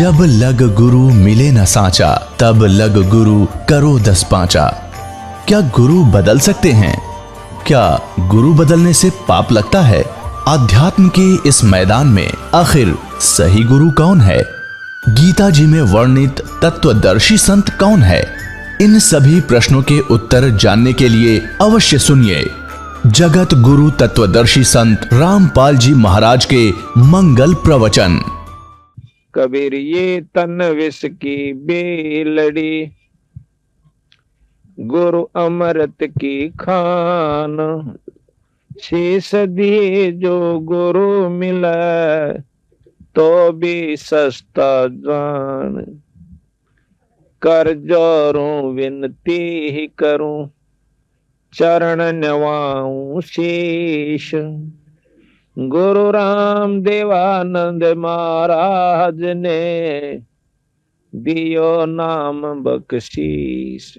जब लग गुरु मिले न साचा, तब लग गुरु करो 10 पांचा। क्या गुरु बदल सकते हैं? क्या गुरु बदलने से पाप लगता है? आध्यात्म के इस मैदान में आखिर सही गुरु कौन है? गीता जी में वर्णित तत्वदर्शी संत कौन है? इन सभी प्रश्नों के उत्तर जानने के लिए अवश्य सुनिए जगत गुरु तत्वदर्शी संत रामपाल जी महाराज के मंगल प्रवचन। कबीर ये तन विष की बेलड़ी, गुरु अमृत की खान। शीश दिए जो गुरु मिला, तो भी सस्ता जान। कर जोरूं विनती ही करूं, चरण नवाऊं शीश। गुरु राम देवानंद महाराज ने दियो नाम बख्शीश।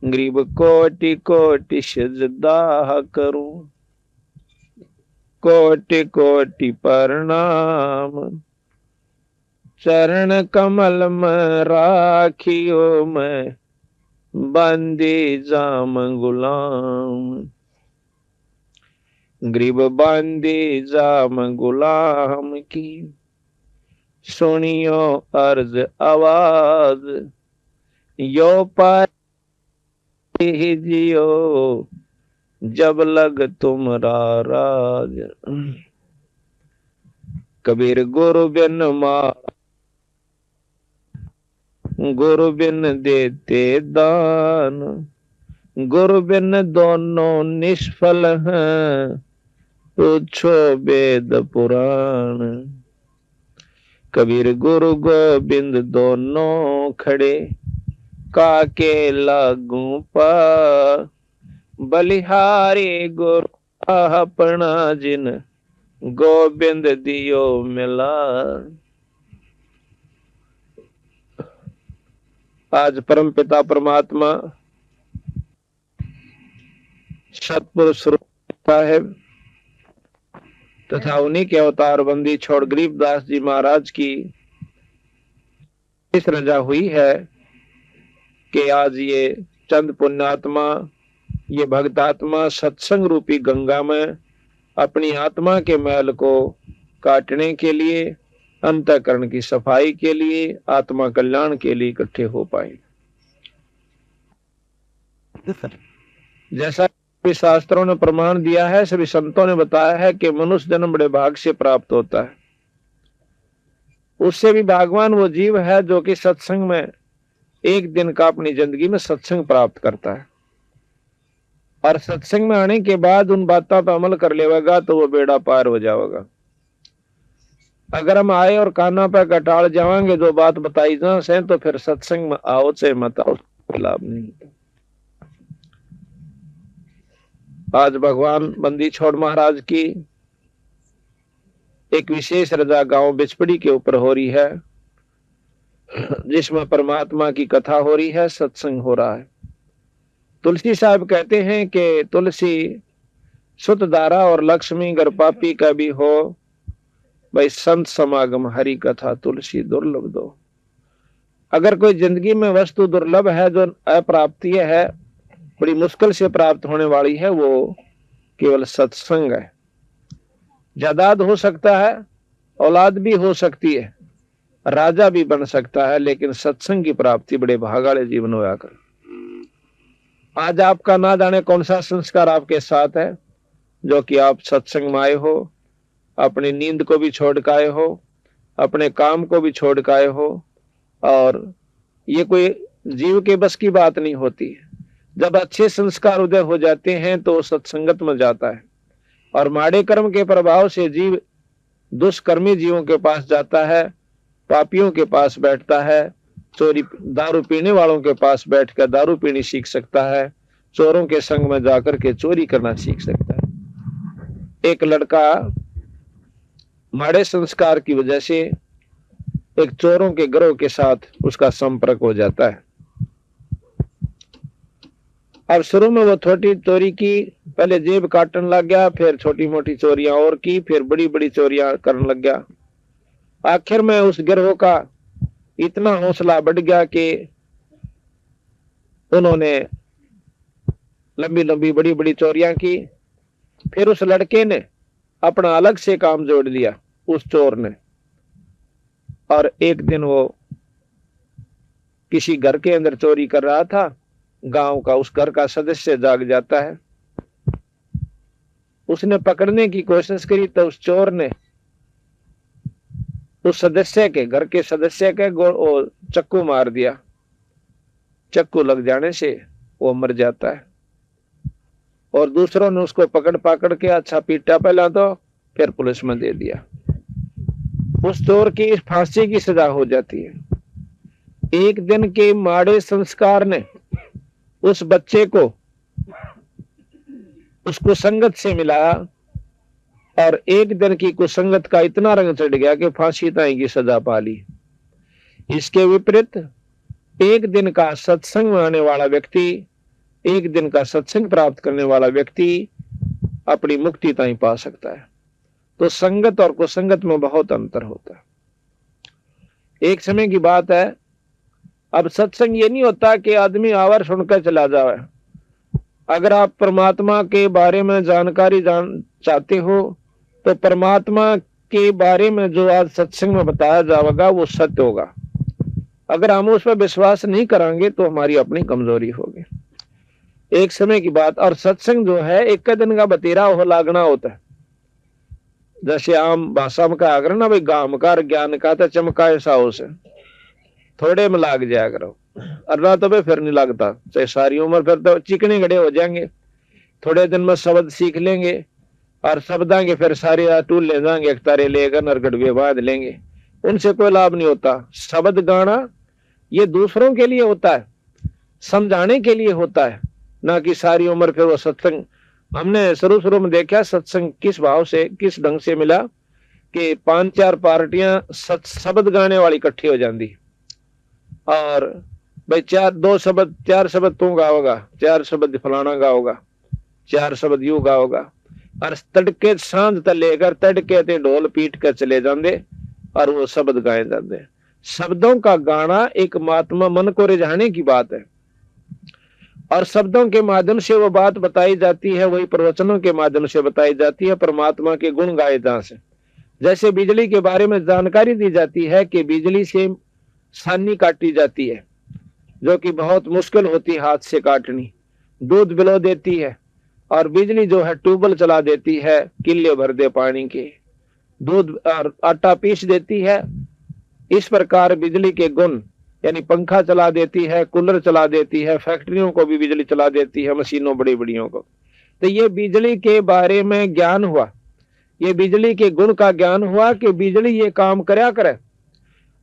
गरीब कोटि कोटि सजदा करूं, कोटि कोटि प्रणाम। चरण कमल में राखियो मैं, बंदी जाम गुलाम। गरीब बंदी जाम गुलाम की, सुनियो अर्ज आवाज। यो पार जियो, जब लग तुमरा राज। कबीर गुरु बिन मार, गुरु बिन देते दान। गुरु बिन दोनों निष्फल हैं, पूछो वेद पुराण। कबीर गुरु गोविंद दोनों खड़े, काके लागू पा। बलिहारी गुरु अपना जिन, गोविंद दियो मिला। आज परम पिता परमात्मा सतपुरुष साहेब तथा उन्हीं के अवतार बंदी छोड़ गरीबदास जी महाराज की इस रजा हुई है कि आज ये चंद पुण्यात्मा, ये भक्तात्मा सत्संग रूपी गंगा में अपनी आत्मा के मैल को काटने के लिए, अंतःकरण की सफाई के लिए, आत्मा कल्याण के लिए इकट्ठे हो पाए। जैसा भी शास्त्रों ने प्रमाण दिया है, सभी संतों ने बताया है कि मनुष्य जन्म बड़े भाग से प्राप्त होता है। उससे भी भागवान वो जीव है जो कि सत्संग में एक दिन का अपनी जिंदगी में सत्संग प्राप्त करता है, और सत्संग में आने के बाद उन बातों पर अमल कर लेगा तो वो बेड़ा पार हो जाएगा। अगर हम आए और काना पे कटाड़ जाएंगे, जो बात बताई जा से, तो फिर सत्संग में आओ से मत आओ, लाभ नहीं। आज भगवान बंदी छोड़ महाराज की एक विशेष रजा गांव बिचपड़ी के ऊपर हो रही है, जिसमें परमात्मा की कथा हो रही है, सत्संग हो रहा है। तुलसी साहब कहते हैं कि तुलसी सुत धारा और लक्ष्मी गर पापी का भी हो, भाई संत समागम हरि कथा तुलसी दुर्लभ दो। अगर कोई जिंदगी में वस्तु दुर्लभ है जो अप्राप्तीय है, बड़ी मुश्किल से प्राप्त होने वाली है, वो केवल सत्संग है। जायदाद हो सकता है, औलाद भी हो सकती है, राजा भी बन सकता है, लेकिन सत्संग की प्राप्ति बड़े भाग वाले जीवन होया कर। आज आपका ना जाने कौन सा संस्कार आपके साथ है, जो कि आप सत्संग में आए हो, अपनी नींद को भी छोड़ के आए हो, अपने काम को भी छोड़ के आए हो। और ये कोई जीव के बस की बात नहीं होती है। जब अच्छे संस्कार उदय हो जाते हैं तो सत्संगत में जाता है, और माड़े कर्म के प्रभाव से जीव दुष्कर्मी जीवों के पास जाता है, पापियों के पास बैठता है, चोरी दारू पीने वालों के पास बैठकर दारू पीनी सीख सकता है, चोरों के संग में जाकर के चोरी करना सीख सकता है। एक लड़का माड़े संस्कार की वजह से एक चोरों के गिरोह के साथ उसका संपर्क हो जाता है। अब शुरू में वो छोटी चोरी की, पहले जेब काटने लग गया, फिर छोटी मोटी चोरियां और की, फिर बड़ी बड़ी चोरियां करने लग गया। आखिर में उस गिरोह का इतना हौसला बढ़ गया कि उन्होंने लंबी लंबी बड़ी बड़ी चोरियां की। फिर उस लड़के ने अपना अलग से काम जोड़ लिया, उस चोर ने। और एक दिन वो किसी घर के अंदर चोरी कर रहा था, गांव का उस घर का सदस्य जाग जाता है। उसने पकड़ने की कोशिश करी तो उस चोर ने उस सदस्य के, घर के सदस्य के चक्कू मार दिया। चक्कू लग जाने से वो मर जाता है। और दूसरों ने उसको पकड़ पकड़ के अच्छा पीटा पहला, तो फिर पुलिस में दे दिया। उस चोर की फांसी की सजा हो जाती है। एक दिन के माड़े संस्कार ने उस बच्चे को उस कुसंगत से मिलाया, और एक दिन की कुसंगत का इतना रंग चढ़ गया कि फांसी ताई की सजा पा ली। इसके विपरीत एक दिन का सत्संग में आने वाला व्यक्ति, एक दिन का सत्संग प्राप्त करने वाला व्यक्ति अपनी मुक्ति ताई पा सकता है। तो संगत और कुसंगत में बहुत अंतर होता है। एक समय की बात है, अब सत्संग ये नहीं होता कि आदमी आवर सुनकर चला जाए। अगर आप परमात्मा के बारे में जानकारी चाहते हो तो परमात्मा के बारे में जो आज सत्संग में बताया जाएगा वो सत्य होगा। अगर हम उस पर विश्वास नहीं करेंगे तो हमारी अपनी कमजोरी होगी। एक समय की बात, और सत्संग जो है एक दिन का बतेरा हो लागना होता है। जैसे आम भाषा में कहा करो ना भाई, गाम का ज्ञान का तो चमका ऐसा हो से थोड़े में लाग जाया करो, अल्लाह तो फिर नहीं लगता। चाहे सारी उम्र फिर तो चिकने गड़े हो जाएंगे। थोड़े दिन में शब्द सीख लेंगे और शब्दांगे फिर सारे टूल ले जाएंगे, एक तारे लेकर नरगढ़ बांध लेंगे। उनसे कोई लाभ नहीं होता। शब्द गाना ये दूसरों के लिए होता है, समझाने के लिए होता है, ना कि सारी उम्र फिर वो सत्संग। हमने शुरू में देखा सत्संग किस भाव से, किस ढंग से मिला कि 5-4 पार्टियां शब्द गाने वाली इकट्ठी हो जाती, और भाई 2 शब्द 4 शब्द तू गाओगा, 4 शब्द फलाना गाओगा, 4 शब्द यू गाओगा, और तड़के सांझ तक लेकर तड़के ते ढोल पीट कर चले जाते और वो शब्द गाए जाते। शब्दों का गाना एक महात्मा मन को रिझाने की बात है, और शब्दों के माध्यम से वो बात बताई जाती है, वही प्रवचनों के माध्यम से बताई जाती है। परमात्मा के गुण गाए जा से, जैसे बिजली के बारे में जानकारी दी जाती है कि बिजली से छानी काटी जाती है, जो कि बहुत मुश्किल होती है हाथ से काटनी। दूध बिलो देती है, और बिजली जो है ट्यूबवेल चला देती है, किले भर दे पानी के, दूध और आटा पीस देती है। इस प्रकार बिजली के गुण, यानी पंखा चला देती है, कूलर चला देती है, फैक्ट्रियों को भी बिजली चला देती है, मशीनों बड़ी बड़ियों को। तो ये बिजली के बारे में ज्ञान हुआ, ये बिजली के गुण का ज्ञान हुआ कि बिजली ये काम करया करे।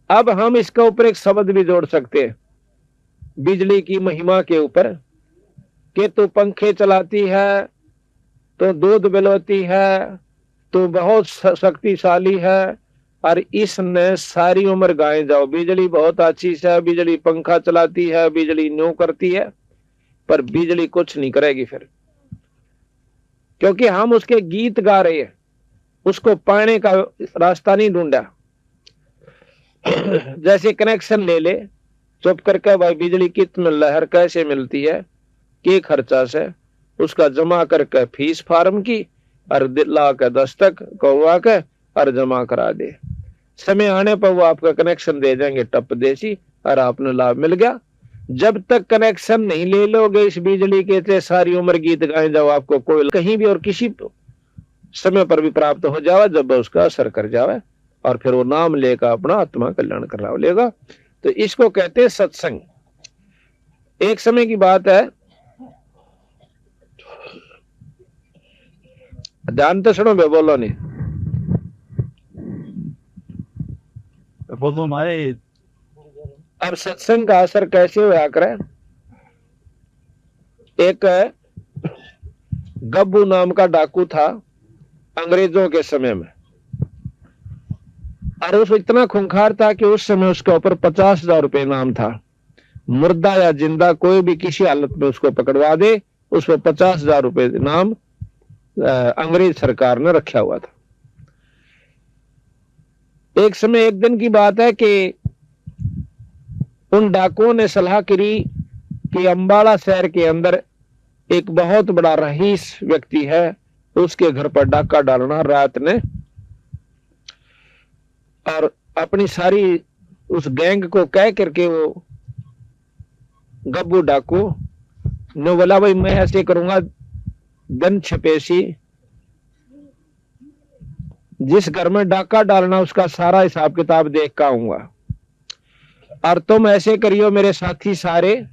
अब हम इसके ऊपर एक शब्द भी जोड़ सकते हैं बिजली की महिमा के ऊपर, कि तू पंखे चलाती है, तो दूध बिलोती है, तो बहुत शक्तिशाली है, और इसने सारी उम्र गाए जाओ बिजली बहुत अच्छी है, बिजली पंखा चलाती है, बिजली न्यू करती है, पर बिजली कुछ नहीं करेगी फिर, क्योंकि हम उसके गीत गा रहे हैं, उसको पाने का रास्ता नहीं ढूंढा। जैसे कनेक्शन ले ले चुप करके, भाई बिजली कितनी लहर कैसे मिलती है, के खर्चा से, उसका जमा करके फीस फार्म की, और ला के दस्तक कौवा के और जमा करा दे। समय आने पर वो आपका कनेक्शन दे जाएंगे टप देसी, और आपने लाभ मिल गया। जब तक कनेक्शन नहीं ले लोगे इस बिजली के, सारी उम्र गीत गाए जाओ, आपको कोई कहीं भी और किसी समय पर भी प्राप्त हो जावे, जब उसका असर कर जावे, और फिर वो नाम लेकर अपना आत्मा कल्याण करा लेगा। तो इसको कहते हैं सत्संग। एक समय की बात है, ध्यान तो सुनो, बोलो नहीं, बोलो हमारे। अब सत्संग का असर कैसे हुआ करे। एक गब्बू नाम का डाकू था अंग्रेजों के समय में, और उसको इतना खूंखार था कि उस समय उसके ऊपर 50,000 रुपए इनाम था। मुर्दा या जिंदा कोई भी किसी हालत में उसको पकड़वा दे, उस पर 50,000 रुपए इनाम अंग्रेज सरकार ने रखा हुआ था। एक समय एक दिन की बात है कि उन डाकुओं ने सलाह करी कि अंबाला शहर के अंदर एक बहुत बड़ा रईस व्यक्ति है, उसके घर पर डाका डालना रात ने, और अपनी सारी उस गैंग को कह करके वो गब्बू डाकू ने बोला भाई मैं ऐसे करूंगा, दिन छपेसी जिस घर में डाका डालना उसका सारा हिसाब किताब देख कर आऊंगा, और तुम ऐसे करियो मेरे साथी सारे,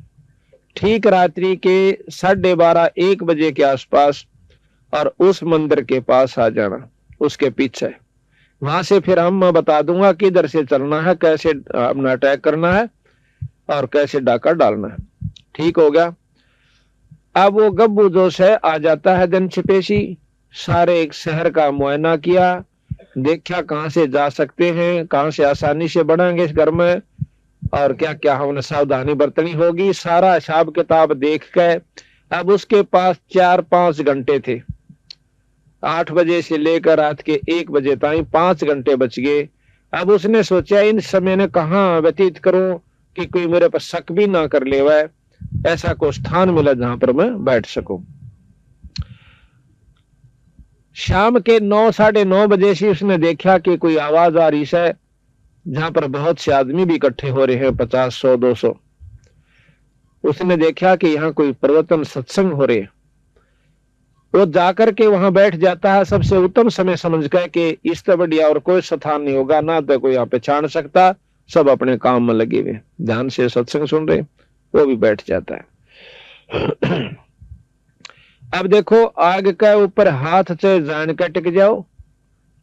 ठीक रात्रि के 12:30-1 बजे के आसपास और उस मंदिर के पास आ जाना, उसके पीछे। वहां से फिर हम बता दूंगा किधर से चलना है, कैसे अपना अटैक करना है और कैसे डाका डालना है। ठीक हो गया। अब वो गब्बू जोश है आ जाता है दिन छिपेशी, सारे एक शहर का मुआयना किया, देखा कहां से जा सकते हैं, कहां से आसानी से बढ़ेंगे इस घर में, और क्या क्या हमने सावधानी बरतनी होगी, सारा हिसाब किताब देख के अब उसके पास 4-5 घंटे थे। 8 बजे से लेकर रात के 1 बजे तक 5 घंटे बच गए। अब उसने सोचा इन समय ने कहाँ व्यतीत करूं कि कोई मेरे पर शक भी ना कर ले, वह ऐसा कोई स्थान मिला जहां पर मैं बैठ सकूं। शाम के 9-9:30 बजे से उसने देखा कि कोई आवाज आ रही है, जहां पर बहुत से आदमी भी इकट्ठे हो रहे हैं, 50, 100, 200। उसने देखा कि यहाँ कोई प्रवचन सत्संग हो रहे हैं। वो जाकर के वहां बैठ जाता है, सबसे उत्तम समय समझ कर कि इससे बढ़िया और कोई स्थान नहीं होगा, ना तो कोई यहाँ पहचान सकता, सब अपने काम में लगे हुए ध्यान से सत्संग सुन रहे, वो भी बैठ जाता है। अब देखो आग के ऊपर हाथ से जान के टिक जाओ,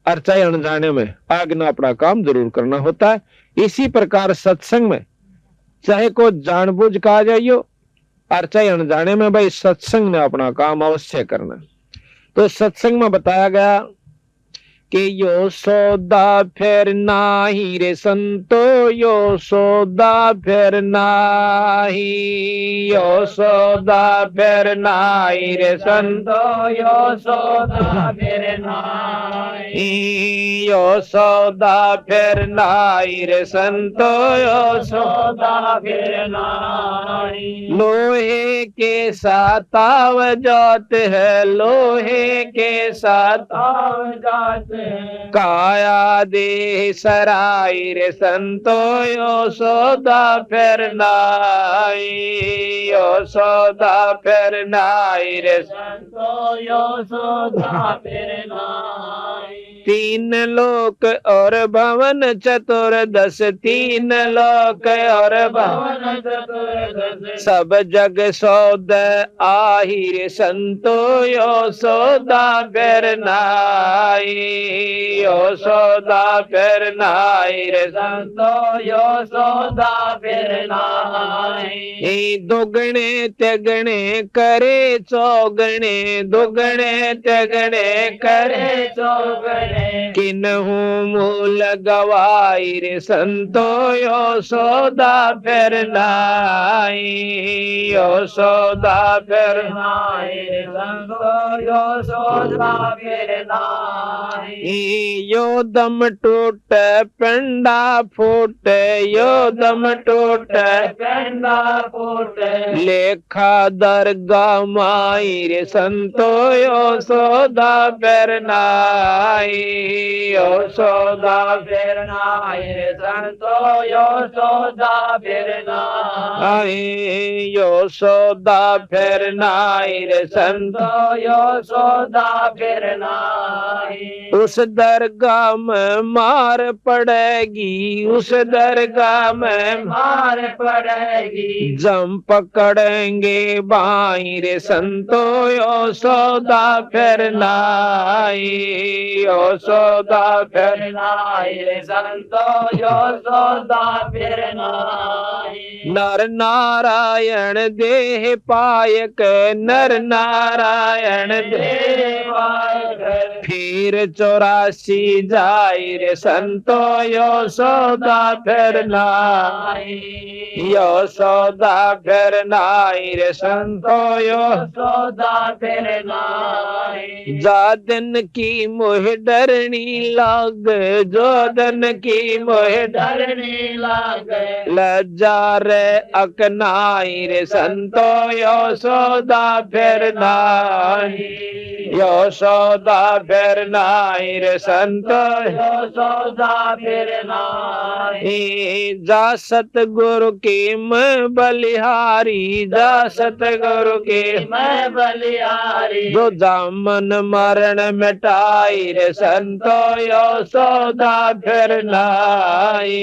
और चाहे अनजाने में आग ना अपना काम जरूर करना होता है। इसी प्रकार सत्संग में चाहे को जानबूझ का आ जाइयो और चाहे अनजाने में, भाई सत्संग ने अपना काम अवश्य करना। तो सत्संग में बताया गया कि यो सौदा फिर नाही रे संतो, यो सौदा फिर नाही, यो सौदा फिर नाही रे संतो, यो सौदा फिर नाही, यो सौदा फिर नाही रे संतो, यो सौदा फिर नाही। लोहे के साथ आवजात है, लोहे के साथ आवजात है, काया दे सराय रे संतो, यो सौदा फिर नाई, यो सौदा फिर नाई रे संतो, यो सौदा फिर नाई। 3 लोक और भवन चतुर्दश, 3 लोक और भवन चतुर्दश, सब जग सौदा आही रे संतो, यो सौदा फिर नाई, यो सौदा फिर नाई रे संतो, यो सौदा फिर नाई। दुगणे तिगणे करे चौगणे, दुगणे तिगणे करे चौगणे, किन्हू मूल गवाई रे संतो, यो सौदा फिर नाई, यो सौदा फिर नाई रे संतो, यो सौदा फिर नाई। यो दम टूट पिंडा फूट, यो दम टूट पिंडा फूट, लेखा दरगा माई रे संतो, यो सौदा फिर नाई, यो सौदा फिर नाई रे संतो, यो सौदा फिर नाई, यो सौदा फिर नाई रे संतो, यो सौदा फिर नाई। उस दरगाह में मार पड़ेगी, उस दरगाह में मार पड़ेगी, जम पकड़ेंगे बाई रे संतो, यो सौदा फिर नाई, यो सौदा फिर नाई रे संतो, यो सौदा फिर नाई। नर नारायण देह पायक, नर नारायण देह पायक, फिर 84 जाई रे संतो, यो सौदा फिर नाई, यो सौदा फिर नाई रे संतो, यो सौदा फिर नाई। जा दिन की मुह डरनी लाग जोधन की मोहे डरने लागे लज्जा रे अकनाई रे संतो यशोदा फिर नाई यशोदा फिर नाई रे संतो यशोदा फिर नाई जा सतगुरु की मैं बलिहारी जा सतगुरु की मैं बलिहारी जो जामन मरण मिटाई रे संतो यशोदा फिर नाई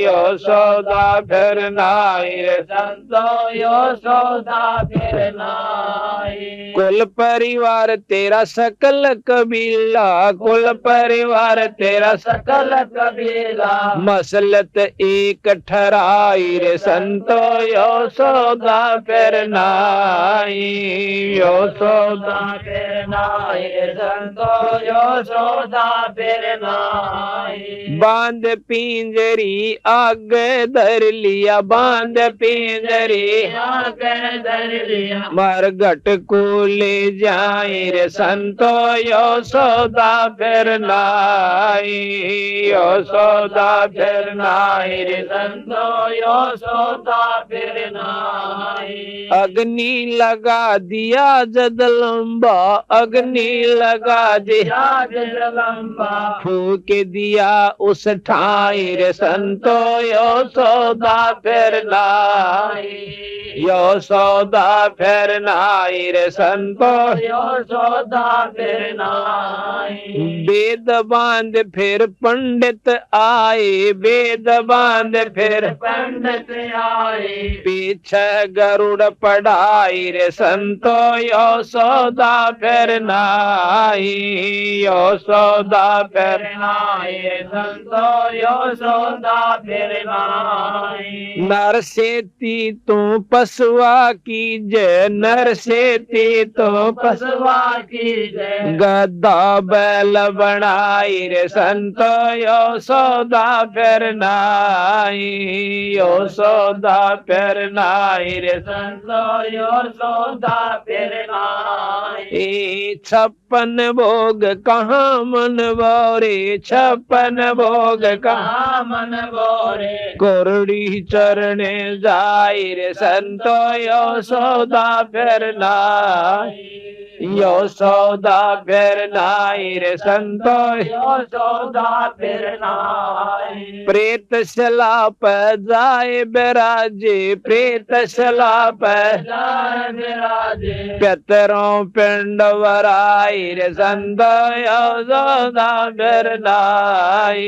यशोदा फिर नाई रे संतो यशोदा फिर नाई कुल परिवार तेरा सकल कबीला कुल परिवार तेरा सकल कबीला मसलत एक ठहराई रे संतो यशोदा फिर नाई यशोदा फिर नाई संतो यशोदा फिर नाई बांध पिंजरी आगे धर लिया बांध पिंजरी आगे धर लिया मरघट को ले जाए रे संतो यशोदा फिर नाई यशोदा फिर नाई रे संतो यशोदा फिर नाई अग्नि लगा दिया जगदम्बा अग्नि लगा दिया जगदम्बा फूक दिया उस ठाई रे संतो यशोदा फिर नाई यशोदा फिर नाई रे संतो यशोदा फिर नाई वेद बांध फिर पंडित आए वेद बांध फिर पंडित आए पीछे गरुड़ पढ़ाई रे संतो यशोदा फिर नाई यशोदा फिर नाई संतो यशोदा फिर नाई नर सेती तू पसुआ की जय नर सेती तो पसवा की जय गद्दा बैल बनाई रे संतो यशोदा फिर नाई यशोदा फिर नाई रे संतो यशोदा फिर नाई 56 भोग कहाँ मन बोरे 56 भोग कहाँ कहाँ मन बोरे कोरड़ी चरणे जाई रे संतो यशोदा फिर नाई यशोदा फिर नाई रे संतो यशोदा फिर नाई प्रेत शला पर जाए बिराजे प्रेत शला पर जय विराजे पितरों पिंड वराई रे संतो यशोदा फिर नाई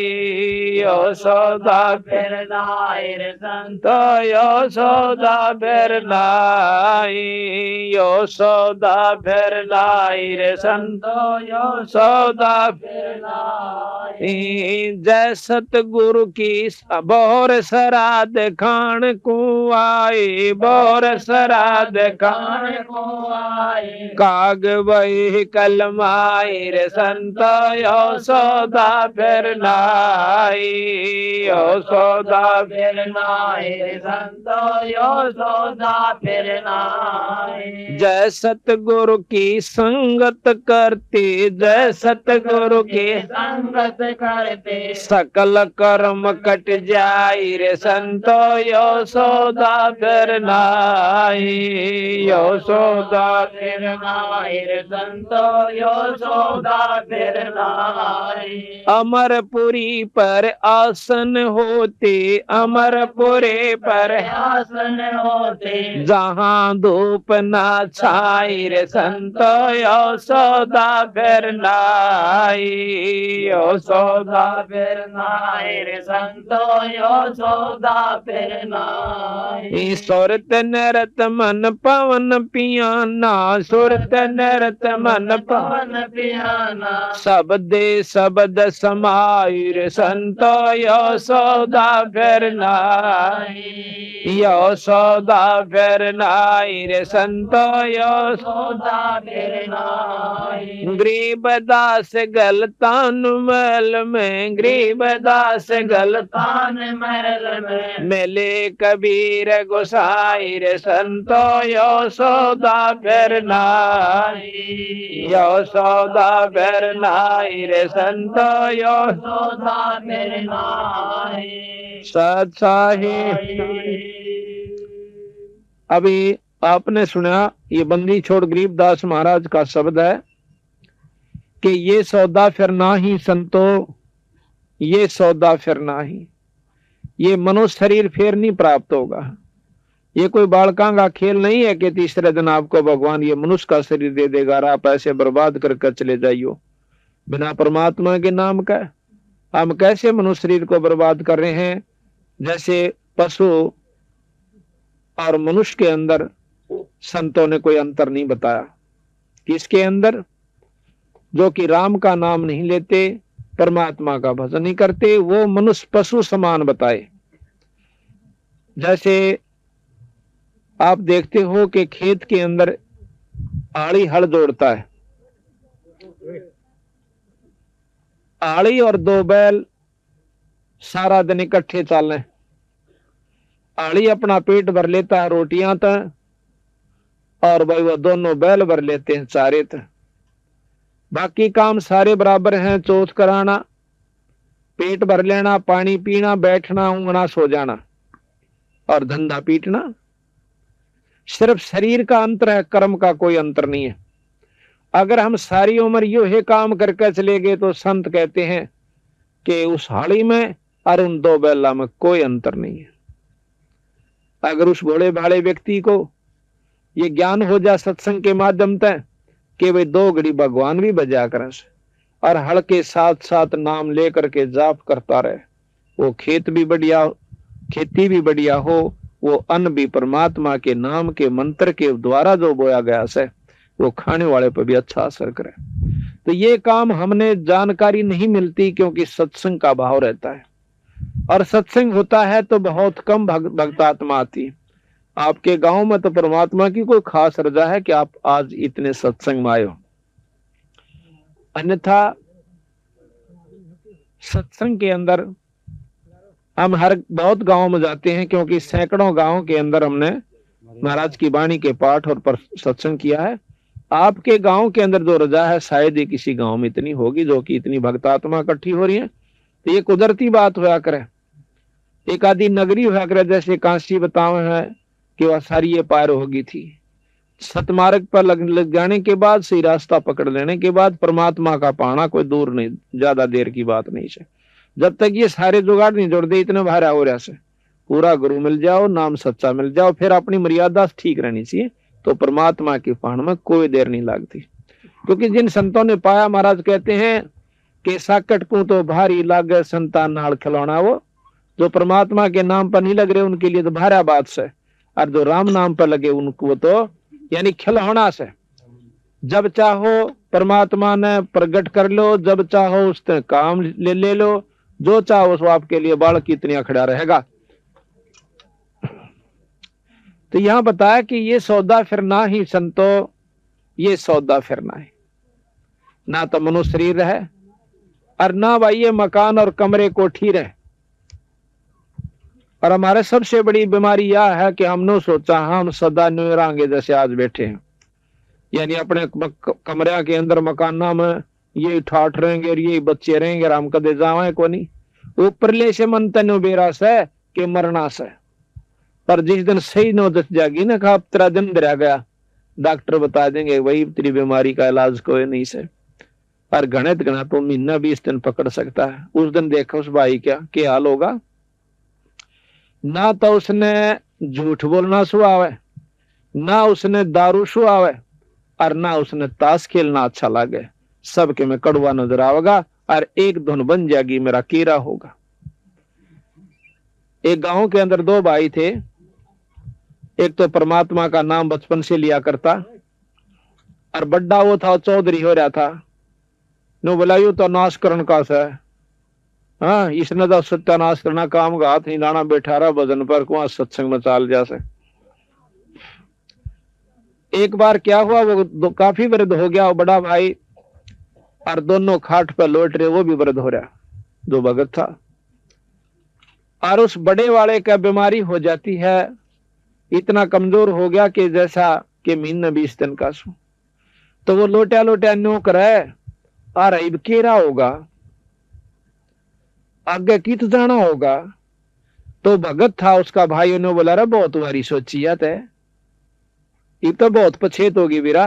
यशोदा फिर नाई रे संतो तो यशोदा फिर नाई यशोदा फिर नाई रे संतो यशोदा फिर नाई जय सतगुरु की बोर श्राद्ध खान को आए बोर श्राद्ध खान कान को आए काग वही कलमाई रे संतो यशोदा फिर नाई यशोदा फिर नाई रे संतो यशोदा फिर नाई जय सतगुरु की संगत करते जय सतगुरु की संगत करते सकल कर्म कट जाई रे संतो यशोदा फिर नाई यशोदा फिर नाई रे संतो यशोदा फिर नाई अमरपुरी पर आसन होते अमरपुरे पर आसन होते जहाँ धूप ना छाई रे संतो यशोदा फिर नाई यशोदा फिर नाई रे संतो यशोदा फिर नाई सुरत नरत मन पवन पियाना सुरत नरत मन पवन पवन पियाना शब्दे शब्द समाई रे संतो यशोदा फिर नाई यशोदा फिर नाई रे संतो यशोदा फिर नाई गरीबदास गलतान महल में गरीबदास गलतान तान महल में मिले कबीर गोसाई रे संतो यशोदा फिर नाई नाई यो सौदा फिर नाई रे संतो यो सौदा फिर नाई सत्साही। अभी आपने सुना ये बंदी छोड़ गरीबदास महाराज का शब्द है कि ये सौदा फिर ना ही संतो, ये सौदा फिर ना ही। ये मनुष्य शरीर फिर नहीं प्राप्त होगा। ये कोई बालका का खेल नहीं है कि तीसरे दिन आपको भगवान ये मनुष्य का शरीर दे देगा और आप ऐसे बर्बाद करके चले जाइयो बिना परमात्मा के नाम का। हम कैसे मनुष्य शरीर को बर्बाद कर रहे हैं? जैसे पशु और मनुष्य के अंदर संतों ने कोई अंतर नहीं बताया। किसके अंदर? जो कि राम का नाम नहीं लेते, परमात्मा का भजन नहीं करते, वो मनुष्य पशु समान बताए। जैसे आप देखते हो कि खेत के अंदर आड़ी हल जोड़ता है, आड़ी और दो बैल सारा दिन इकट्ठे चलें। आड़ी अपना पेट भर लेता है रोटियां तक, और भाई वो दोनों बैल भर लेते हैं चारे तक। बाकी काम सारे बराबर हैं, चौथ कराना, पेट भर लेना, पानी पीना, बैठना, ऊँघना, सो जाना और धंधा पीटना। सिर्फ शरीर का अंतर है, कर्म का कोई अंतर नहीं है। अगर हम सारी उम्र यो है काम करके चले गए तो संत कहते हैं कि उस हाड़ी में और उन दो बैला में कोई अंतर नहीं है। अगर उस भोले भाले व्यक्ति को ये ज्ञान हो जाए सत्संग के माध्यम से कि भाई दो घड़ी भगवान भी बजा कर और हड़ के साथ साथ नाम लेकर के जाप करता रहे, वो खेत भी बढ़िया, खेती भी बढ़िया हो, वो अन्न भी परमात्मा के नाम के मंत्र के द्वारा जो बोया गया से वो खाने वाले पर भी अच्छा असर करे। तो ये काम हमने जानकारी नहीं मिलती क्योंकि सत्संग का भाव रहता है, और सत्संग होता है तो बहुत कम भक्तात्मा आती। आपके गांव में तो परमात्मा की कोई खास रजा है कि आप आज इतने सत्संग में आए हो। अन्यथा सत्संग के अंदर हम हर बहुत गांव में जाते हैं, क्योंकि सैकड़ों गांव के अंदर हमने महाराज की वाणी के पाठ और सत्संग किया है। आपके गांव के अंदर जो रजा है शायद ही किसी गांव में इतनी होगी जो कि इतनी भक्तात्मा इकट्ठी हो रही है। तो ये कुदरती बात होया करे। एक आदि नगरी होया करे, जैसे कांसी बताओ है कि वह सारी ये पार होगी थी। सतमार्ग पर लग जाने के बाद, सही रास्ता पकड़ लेने के बाद परमात्मा का पाना कोई दूर नहीं, ज्यादा देर की बात नहीं है। जब तक ये सारे जुगाड़ नहीं जोड़ दे इतने भारा हो रहा से, पूरा गुरु मिल जाओ, नाम सच्चा मिल जाओ, फिर अपनी मर्यादा ठीक रहनी चाहिए, तो परमात्मा के पान में कोई देर नहीं लगती। क्योंकि जिन संतों ने पाया, महाराज कहते हैं कि साकट को तो भारी लागे संतान नाल खिलौना। वो जो परमात्मा के नाम पर नहीं लग रहे उनके लिए तो भारा बात से, और जो राम नाम पर लगे उनको तो यानी खिलौना से। जब चाहो परमात्मा ने प्रकट कर लो, जब चाहो उसने काम ले लो, जो चाहो उसको आपके लिए बालक की इतनी खड़ा रहेगा। तो यहां बताया कि ये सौदा फिर ना ही संतो, ये सौदा फिर ना है, ना तो मनुष्य शरीर रहे और ना भाई ये मकान और कमरे कोठी रहे। और हमारे सबसे बड़ी बीमारी यह है कि हमने सोचा हम सदा न्यू रहेंगे जैसे आज बैठे हैं, यानी अपने कमरे के अंदर मकाना में ये ठाठ रहेंगे और ये बच्चे रहेंगे और हम कदे जावे को नहीं। ऊपरले से मन तनो बेरा से कि मरना से, पर जिस दिन सही नौबत जागी ना खा तेरा दिन दरिया गया, डॉक्टर बता देंगे वही तेरी बीमारी का इलाज कोई नहीं से। पर गणित गणा तो महीना 20 दिन पकड़ सकता है। उस दिन देखो उस भाई क्या हाल होगा। ना तो उसने झूठ बोलना सुहावे, ना उसने दारू सुहावे, और ना उसने ताश खेलना अच्छा लगे। सबके में कड़वा नजर आवेगा और एक धुन बन जाएगी मेरा कीड़ा होगा। एक गांव के अंदर दो भाई थे, एक तो परमात्मा का नाम बचपन से लिया करता और बड्डा वो था चौधरी हो रहा था। नो बोला यू तो नाश करण का सा, हाँ इसने तो सत्यानाश करना काम का हाथ नहीं लाना, बैठा रहा भजन पर कुआ सत्संग में चाल जा से। एक बार क्या हुआ, वो काफी वृद्ध हो गया वो बड़ा भाई, और दोनों खाट पर लौट रहे, वो भी वृद्ध हो रहा जो भगत था। और उस बड़े वाले का बीमारी हो जाती है, इतना कमजोर हो गया कि जैसा कि महीना 20 दिन का सो। तो वो लोटा लोटा न्यू करे आ रही केरा होगा, आगे कित जाना होगा। तो भगत था उसका भाई ने बोला रे बहुत तुम्हारी सोचियत है, ये तो बहुत पछेत होगी वीरा,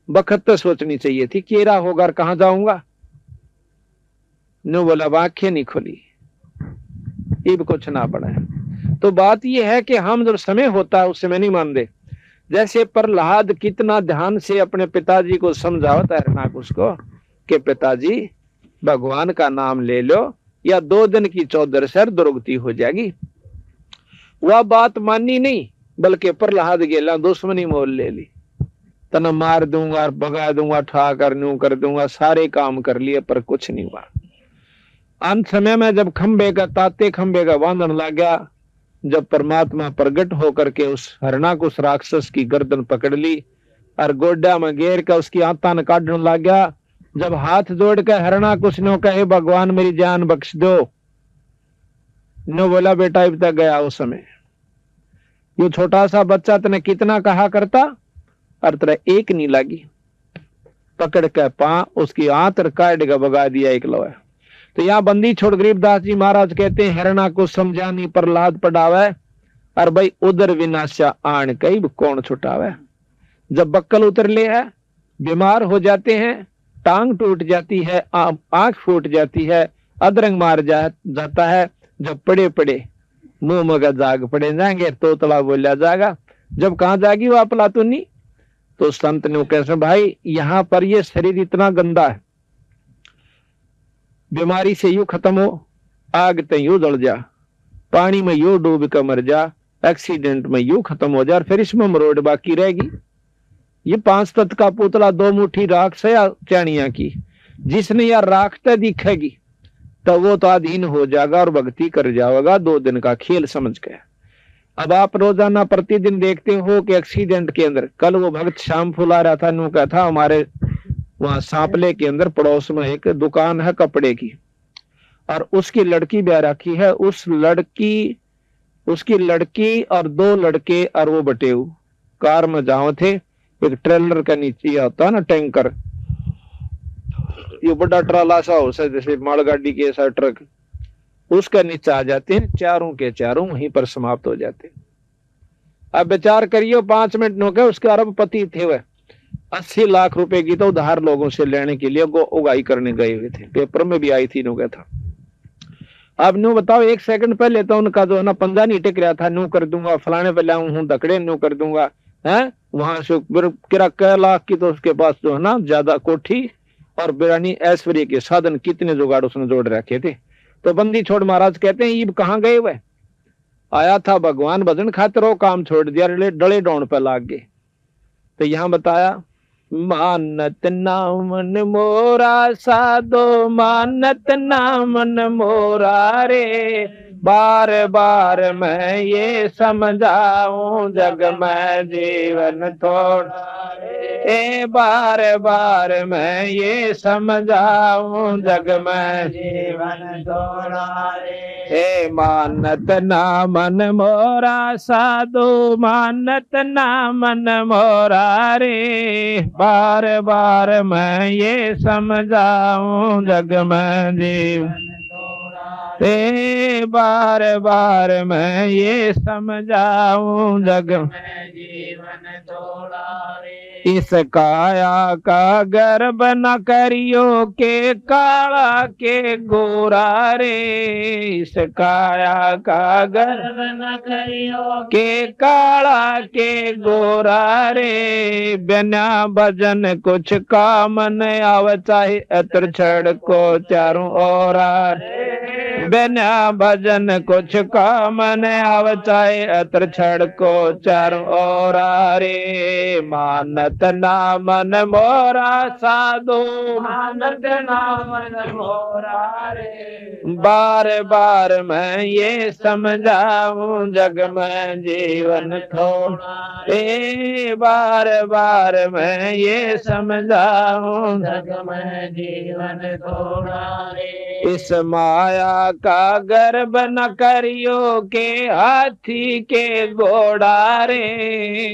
बखत तो सोचनी चाहिए थी, केरा होगा और कहां जाऊंगा। नो बोला आंखें नहीं खुली, इब कुछ ना पड़ा। तो बात यह है कि हम जब समय होता है उस समय नहीं मान दे। जैसे प्रहलाद कितना ध्यान से अपने पिताजी को समझावता है हिरणाकुश को कि पिताजी भगवान का नाम ले लो या 2 दिन की चौधर से दुर्गति हो जाएगी। वह बात मानी नहीं, बल्कि प्रहलाद गेला दुश्मनी मोल ले ली। तना मार दूंगा और भगा दूंगा, ठा कर न्यू कर दूंगा, सारे काम कर लिए पर कुछ नहीं हुआ। अंत समय में जब खंबे का ताते खंबे का बांधन लग गया, जब परमात्मा प्रकट होकर के उस हिरणाकुश राक्षस की गर्दन पकड़ ली और गोड्डा में घेर कर उसकी आत्मा काटने लग गया। जब हाथ जोड़ कर हिरणाकुश ने कहे भगवान मेरी जान बख्श दो, नो बोला बेटा अब तक गया उस समय, ये छोटा सा बच्चा तने कितना कहा करता और तेरा एक नहीं लगी, पकड़ के पा उसकी आंत काट के भगा दिया एक लोहा। तो यहाँ बंदी छोड़ गरीबदास जी महाराज कहते हैं हिरणाकुश समझानी प्रहलाद पढ़ावे और भाई उधर विनाशा आन कई कौन छुटावे। जब बक्कल उतर ले है, बीमार हो जाते हैं, टांग टूट जाती है, आंख फूट जाती है, अदरंग मार जाता है, जब पड़े पड़े मुंह मगा जाग पड़े जाएंगे तो तला बोलिया जाएगा, जब कहाँ जाएगी वह पलातुनी। तो संत ने कैसे भाई यहाँ पर ये शरीर इतना गंदा है, बीमारी से यूं खत्म हो, आग ते यूं जल जा, पानी में यूं डूब कर मर जा, एक्सीडेंट में यूं खत्म हो जा, फिर इसमें मरोड़ बाकी रहेगी। ये 5 तत्व का पुतला 2 मुट्ठी राख से या चाणिया की, जिसने यार राखते दिखेगी तो वो तो अधीन हो जाएगा और भक्ति कर जाएगा, 2 दिन का खेल समझ के। अब आप रोजाना प्रतिदिन देखते हो कि एक्सीडेंट के अंदर, कल वो भक्त शाम फुला रहा था, नु था हमारे वहां सांपले के अंदर पड़ोस में एक दुकान है कपड़े की, और उसकी लड़की ब्याह रखी है, उसकी लड़की और 2 लड़के और वो बटेऊ कार में जाओ थे। एक ट्रेलर का नीचे होता है ना टैंकर, ये बड़ा ट्राला सा हो जैसे मालगाड़ी के ऐसा ट्रक, उसका नीचे आ जाते हैं, चारों के चारों वहीं पर समाप्त हो जाते हैं। अब विचार करियो 5 मिनट नौके उसके अरबपति थे, वह 80 लाख रुपए की तो उधार लोगों से लेने के लिए उगाई करने गए हुए थे, पेपर में भी आई थी, नो था। अब न्यू बताओ 1 सेकंड पहले तो उनका जो है ना पंजा नहीं टिक रहा था, न्यू कर दूंगा फलाने पे लाऊं हूं दकड़े न्यू कर दूंगा है, वहां से किरा कै लाख की तो उसके पास जो है ना ज्यादा कोठी और बिरानी ऐश्वर्य के साधन कितने जुगाड़ उसने जोड़ रखे थे। तो बंदी छोड़ महाराज कहते हैं ईब कहाँ गए, वह आया था भगवान भजन खातिर, वो काम छोड़ दिया, डले डोन पे लाग गए। तो यहाँ बताया मानत नामन मोरा साधो, मानत नामन मोरा रे, बार बार मैं ये समझाऊं जग में जीवन थोड़ा रे, बार बार मैं ये समझाऊं जग में जीवन थोड़ा रे, मानत नामन मोरा साधो, मानत नामन मोरा रे, बार बार मैं ये समझाऊं जग में जीवन रे, बार बार मैं ये समझाऊं जग में जीवन थोड़ा रे, इस काया का गर्भ न करियो के काला के गोरा रे, इस काया का गर्भ न करियो के काला के गोरा रे, बिना भजन कुछ काम न आव चाहे अतर छड़ को चारों ओरा रे, बिना भजन कुछ काम न आव चाहे अतर छड़ को चारों ओरा रे, मानत नामन मोरा साधो, मानत नामन मोरा रे, बार बार मैं ये समझाऊं जग में जीवन थोड़ा रे, बार बार मैं ये समझाऊं जग में जीवन थोड़ा रे, इस माया का गर्भ न करियो के हाथी के घोड़ा रे।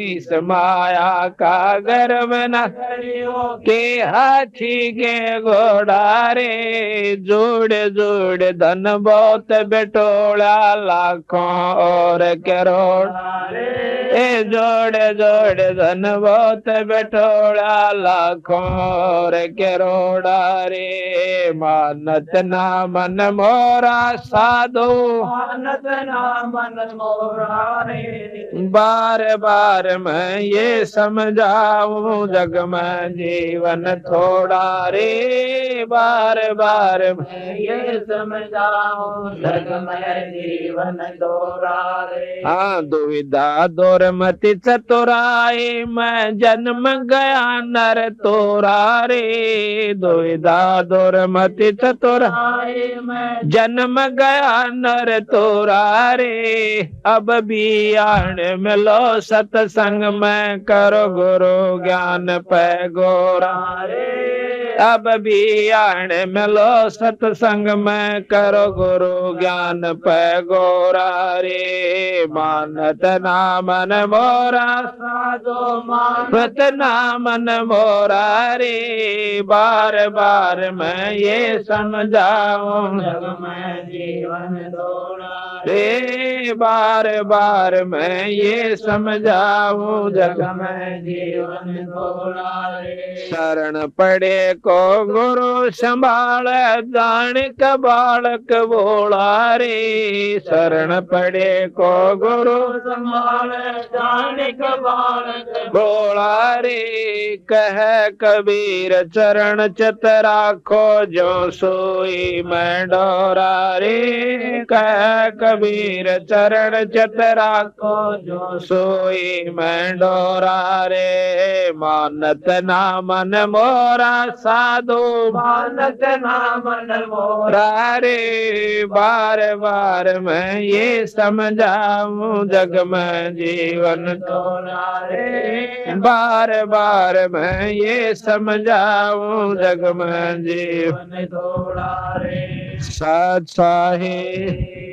इस माया का गर्भ न करियो के हाथी के घोड़ा रे। जोड़े जोड़े धन बहुत बेटोड़ा लाखों और करोड़ रे। जोड़े जोड़े धन बहुत बेटोड़ा लाखों और करोड़ा रे। मानत ना मन मोरा साधो, मानत ना मन मोरा रे। बार बार मैं ये समझाऊं जग में जीवन थोड़ा रे। बार बार मैं ये समझाऊं जग में जीवन थोड़ा रे। हाँ दुविधा दूर मति चतुराई मैं जन्म गया नर तोरा रे। दुविधा दूर मति चतुराई मैं जन्म गया नर तोरा रे। अब भी आण मिलो सत्संग में करो गुरु ज्ञान पे गोरा रे। अब भी आण मिलो सत्संग में करो गुरु ज्ञान पे गोरा रे। मानत ना मन मोरा साधो, मानत ना मन मोरा रे। बार बार मैं ये समझाऊं जग में जीवन थोड़ा रे। बार बार मैं ये समझाऊं जग में जीवन थोड़ा रे। शरण पड़े को गुरु संभाल जान का बालक बोला रे। शरण पड़े को गुरु संभाल जान का बालक बोला रे। कह कबीर चरण चित राखो जो सोई मैं डोरा रे। कह कबीर चरण चित राखो जो सोई मैं डोरा रे। मानत ना मन मोरा साधो, मानत ना मन मोरा रे। बार बार मैं ये समझाऊं जग में जीवन थोड़ा रे। बार बार मैं ये समझाऊं जग में जीवन थोड़ा रे। सत साहिब।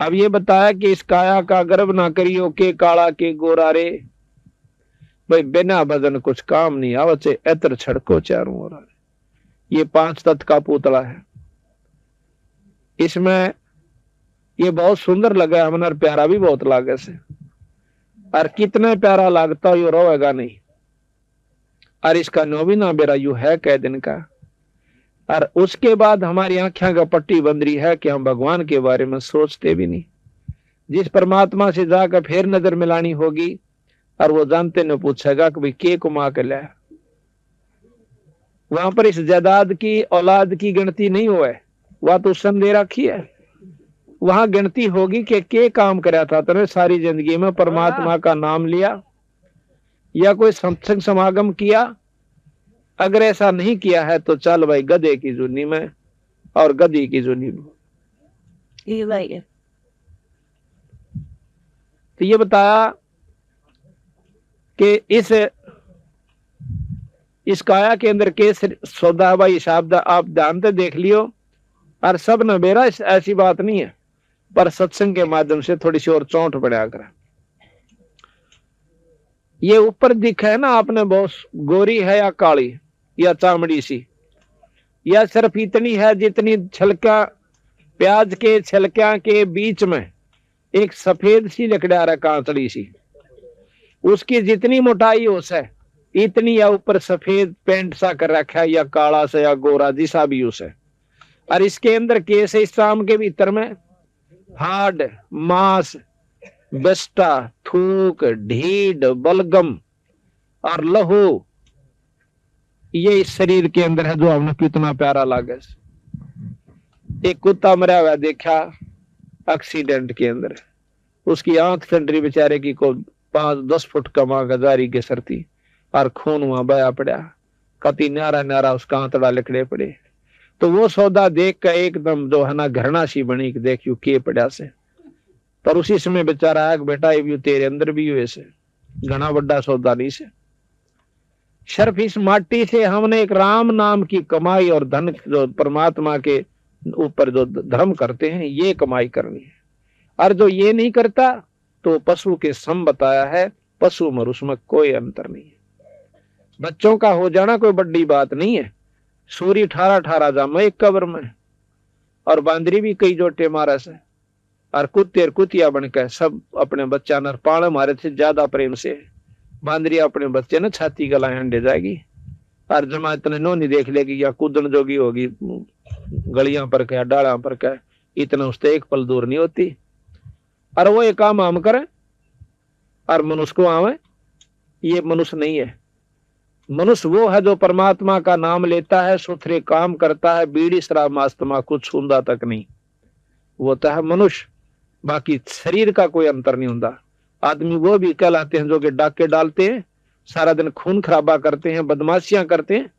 अब ये बताया कि इस काया का गर्व ना करियो के काला के गोरा रे। भाई बिना भजन कुछ काम नहीं आवत से एतर छड़को चारों ओर। ये 5 तत्व का पुतला है। इसमें ये बहुत सुंदर लगा हमने, प्यारा भी बहुत लागे से। और कितने प्यारा लगता यो रोएगा नहीं। और इसका नौवीना बेरा यू है कै दिन का। और उसके बाद हमारी आंखें का पट्टी बंद रही है कि हम भगवान के बारे में सोचते भी नहीं। जिस परमात्मा से जाकर फिर नजर मिलानी होगी और वो जानते न पूछेगा कि भाई के कुमा के लाया। वहां पर इस जायदाद की औलाद की गिनती नहीं हुआ है, वह तो संदेह रखी है। वहां गिनती होगी कि के काम कराया था तेरे सारी जिंदगी में। परमात्मा का नाम लिया या कोई सत्संग समागम किया। अगर ऐसा नहीं किया है तो चल भाई गधे की जुनी में और गधी की जुनी में। तो ये बताया कि इस काया के अंदर के सौदा भाई शब्द आप ध्यान से देख लियो। और सब न बेरा ऐसी बात नहीं है, पर सत्संग के माध्यम से थोड़ी सी और चोट पड़ा कर। ये ऊपर दिखा है ना आपने, बहुत गोरी है या काली या चामड़ी सी, या सिर्फ इतनी है जितनी छिलका प्याज के छिलका के बीच में एक सफेद सी लकड़ा रहा कांतड़ी सी, उसकी जितनी मोटाई हो से इतनी, या ऊपर सफेद पेंट सा कर रखा है या काला से या गोरा जिसा भी उसे। और इसके अंदर केस है, इस शाम के भीतर में हाड मांस बस्ता थूक ढीड बलगम और लहू, ये इस शरीर के अंदर है जो हमने कितना प्यारा लागे। एक कुत्ता मरा हुआ देखा एक्सीडेंट के अंदर, उसकी आंख चंडरी बेचारे की को 5-10 फुट कमा गजारी के सरती और खून वहां बया पड़ा, कति न्यारा न्यारा उसका आंतड़ा लिखड़े पड़े। तो वो सौदा देख कर एकदम जो है ना घृणा सी बनी कि देखियो के पड़ा से। पर उसी समय बेचारा आग बेटा ये तेरे अंदर भी हुए से घना बड़ा सौदा नहीं से। सिर्फ इस माटी से हमने एक राम नाम की कमाई और धन जो परमात्मा के ऊपर जो धर्म करते हैं ये कमाई करनी है, और जो ये नहीं करता तो पशु के सम बताया है, पशु और उसमें कोई अंतर नहीं है। बच्चों का हो जाना कोई बड़ी बात नहीं है, सूरी 18 जामा एक कब्र में, और बांदरी भी कई जोटे मारा से, और कुत्ते और कुतिया बनकर सब अपने बच्चा नर पाल मारे थे ज्यादा प्रेम से। बांदरी अपने बच्चे ने छाती गलाए अंडे जाएगी, और जमा इतने नो नहीं देख लेगी या कूदन जोगी होगी गलियां पर क्या डाला पर क्या, इतना उससे एक पल दूर नहीं होती। और वो एक काम आम करे और मनुष्य को आवे, ये मनुष्य नहीं है। मनुष्य वो है जो परमात्मा का नाम लेता है, सुथरे काम करता है, बीड़ी शराब मास्तमा कुछ छूंदा तक नहीं, वो तो है मनुष्य। बाकी शरीर का कोई अंतर नहीं होता। आदमी वो भी कहलाते हैं जो कि डाके डालते हैं, सारा दिन खून खराबा करते हैं, बदमाशियां करते हैं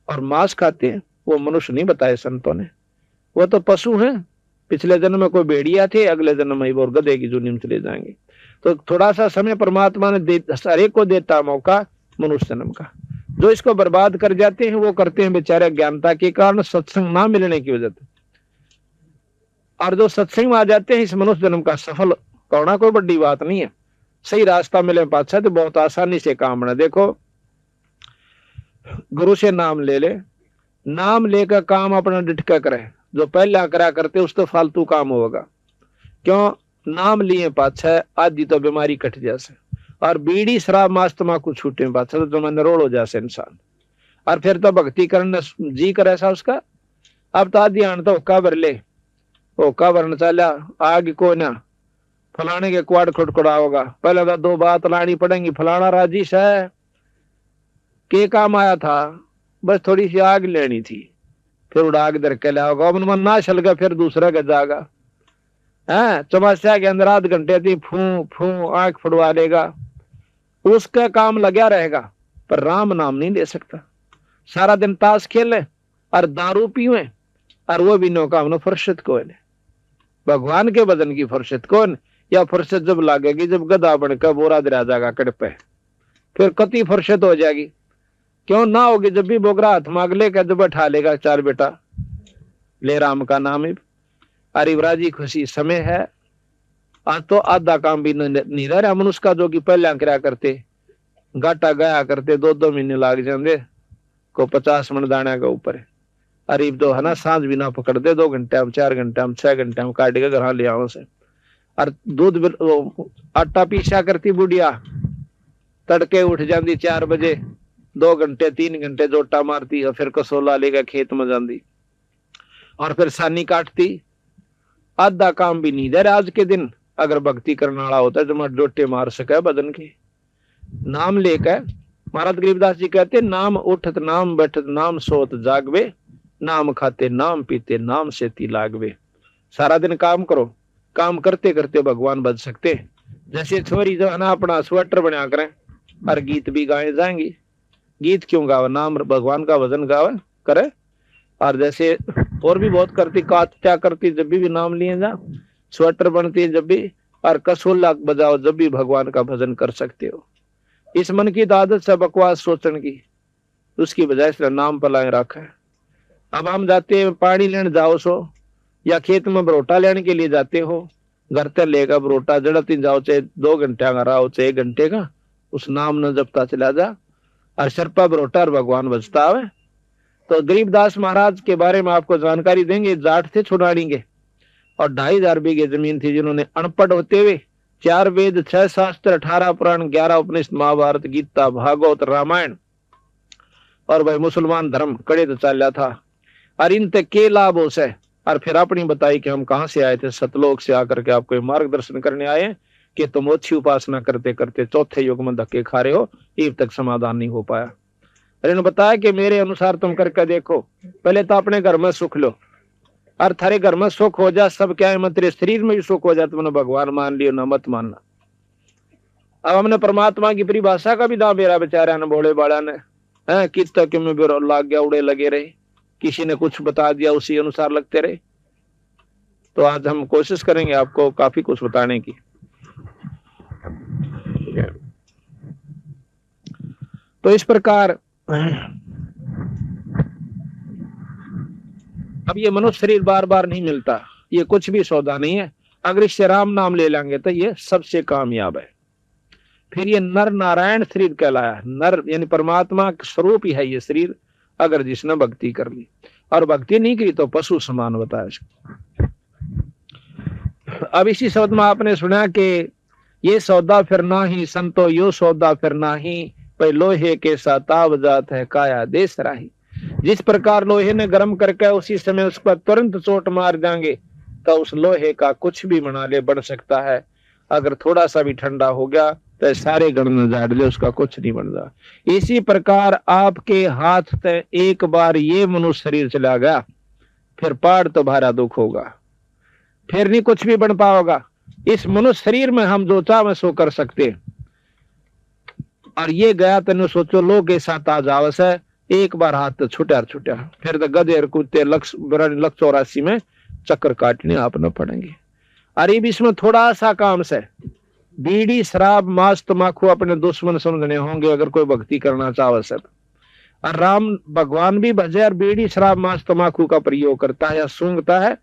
और मांस खाते हैं, वो मनुष्य नहीं बताए संतों ने। वो तो पशु हैं, पिछले जन्म में कोई भेड़िया थे, अगले जन्म में वो गधे की जूनी में चले जाएंगे। तो थोड़ा सा समय परमात्मा ने हर एक को देता मौका मनुष्य जन्म का। जो इसको बर्बाद कर जाते हैं वो करते हैं बेचारे ज्ञानता के कारण, सत्संग ना मिलने की वजह से। और जो सत्संग में आ जाते हैं इस मनुष्य जन्म का सफल करना कोई बड़ी बात नहीं है। सही रास्ता मिले पाछा तो बहुत आसानी से काम बना। देखो गुरु से नाम ले ले, नाम लेकर काम अपना डिटका करे, जो पहला करा करते उस तो फालतू काम होगा। क्यों? नाम लिए पाछा आदि तो बीमारी कट जैसे, और बीड़ी शराब मांस तम्बाकू छूटे पाछा तो तुम्हें नरोड़ हो जासे इंसान। और फिर तो भक्ति करने जी करे ऐसा उसका। अब तो आदि आन तो होका भर ले, होका भरना चला आगे को ना फलाने के क्वाड खुटखुड़ा होगा, पहले तो 2 बात लानी पड़ेंगी। फलाना राजीश है के काम आया था, बस थोड़ी सी आग लेनी थी, फिर उड़ा के दर के लिया होगा, मन ना चल गया फिर दूसरा का जागा है। चौमास्या के अंदर आध घंटे थी फू फू आंख फुड़वा लेगा, उसका काम लगा रहेगा, पर राम नाम नहीं ले सकता। सारा दिन ताश खेले और दारू पीवे, और वो भी नो काम न फुर्सत कौन है, भगवान के भजन की फुर्सत कौन। या फुर्सत जब लागेगी जब गधा बनकर बोरा दरा जाएगा कड़पे, फिर कति फुर्सत हो जाएगी। क्यों ना होगी? जब भी बोगरा हाथ मांग लेगा जब बैठा लेगा 4 बेटा ले राम का नाम। अरे राजी खुशी समय है, आज तो आधा काम भी नहीं रहा मनुष्य का, जो कि पहले करा करते गाटा गया करते 2-2 महीने लाग जाते को 50 मन दाना के ऊपर। अरे तो है ना सांझ भी ना पकड़ दे, 2 घंटे में 4 घंटे में 6 घंटे में काट के घर ले आओ से। और दूध आटा पीसा करती बुढ़िया, तड़के उठ जाती 4 बजे, 2 घंटे 3 घंटे जोटा मारती और फिर कसोला लेकर खेत में जाती और फिर सानी काटती। आधा काम भी नहीं दे आज के दिन। अगर भक्ति करने वाला होता है जो मैं जोटे मार सके बदन के, नाम लेकर। महाराज गरीबदास जी कहते नाम उठत नाम बैठत नाम सोत जागवे, नाम खाते नाम पीते नाम से ती लागवे। सारा दिन काम करो, काम करते करते भगवान बच सकते। जैसे छोरी जो है ना अपना स्वेटर बना करें और गीत भी गाए जाएंगी। गीत क्यों गावे? नाम भगवान का भजन गावे करे। और जैसे और भी बहुत करती, क्या करती जब भी नाम लिए जा, स्वेटर बनती जब भी, और कसोला बजाओ जब भी भगवान का भजन कर सकते हो। इस मन की आदत से बकवास सोचने की, उसकी बजाय से नाम पलाए रखा है। अब हम जाते हैं पानी लेने जाओ सो, या खेत में बरोटा लेने के लिए जाते हो, घर तक लेगा बरोटा जड़ती जाओ, चाहे 2 घंटे का रहा हो चाहे 1 घंटे का, उस नाम न जपता चला जा और शरपा बरोटा और भगवान बजता है। तो गरीबदास महाराज के बारे में आपको जानकारी देंगे। जाट थे छुड़ानी के और 2500 बीघे जमीन थी, जिन्होंने अनपढ़ होते हुए 4 वेद 6 शास्त्र 18 पुराण 11 उपनिषद महाभारत गीता भागवत रामायण और भाई मुसलमान धर्म कड़े तो चल था। और इन तक के लाभ हो से, और फिर अपनी बताई कि हम कहां से आए थे, सतलोक से आकर के आपको मार्गदर्शन करने आए कि तुम अच्छी उपासना करते करते 4थे युग में धक्के खा रहे हो, अब तक समाधान नहीं हो पाया। इन्होंने बताया कि मेरे अनुसार तुम करके देखो, पहले तो अपने घर में सुख लो, और थारे घर में सुख हो जा सब क्या है, तेरे शरीर में भी सुख हो जाए, तुमने भगवान मान लियो ना मत मानना। अब हमने परमात्मा की परिभाषा का भी दाम मेरा बेचारा ने भोले बाड़ा ने है कित तक में भी लाग गया, उड़े लगे रहे, किसी ने कुछ बता दिया उसी अनुसार लगते रहे। तो आज हम कोशिश करेंगे आपको काफी कुछ बताने की। तो इस प्रकार अब ये मनुष्य शरीर बार बार नहीं मिलता, ये कुछ भी सौदा नहीं है। अगर इससे राम नाम ले लेंगे तो ये सबसे कामयाब है। फिर ये नर नारायण शरीर कहलाया। नर यानी परमात्मा का स्वरूप ही है ये शरीर, अगर जिसने भक्ति कर ली, और भक्ति नहीं की तो पशु समान बताया। अब इसी शब्द में आपने सुना कि ये सौदा फिर नाही संतो यो सौदा फिर नाही, पे लोहे के साताव जात है काया देश राही। जिस प्रकार लोहे ने गर्म करके उसी समय उस पर तुरंत चोट मार देंगे तो उस लोहे का कुछ भी बना ले बन सकता है, अगर थोड़ा सा भी ठंडा हो गया तो सारे गण में झाड़ ले उसका कुछ नहीं बन रहा। इसी प्रकार आपके हाथ से एक बार ये मनुष्य शरीर चला गया, फिर पाड़ तो भारा दुख होगा, फिर नहीं कुछ भी बन पाओगा। इस मनुष्य शरीर में हम जो चाहे सो कर सकते, और ये गया तेने सोचो लो के साथ आ जावस है, एक बार हाथ तो छुटा फिर तो गधे और कुत्ते लक्ष्य 84 में चक्कर काटने आप न पड़ेंगे। अरे इसमें थोड़ा सा काम से बीड़ी शराब मांस तमाकू अपने दुश्मन समझने होंगे अगर कोई भक्ति करना चाहे सब। और राम भगवान भी भजे और बीड़ी शराब मांस तमाकू का प्रयोग करता है या सूंघता है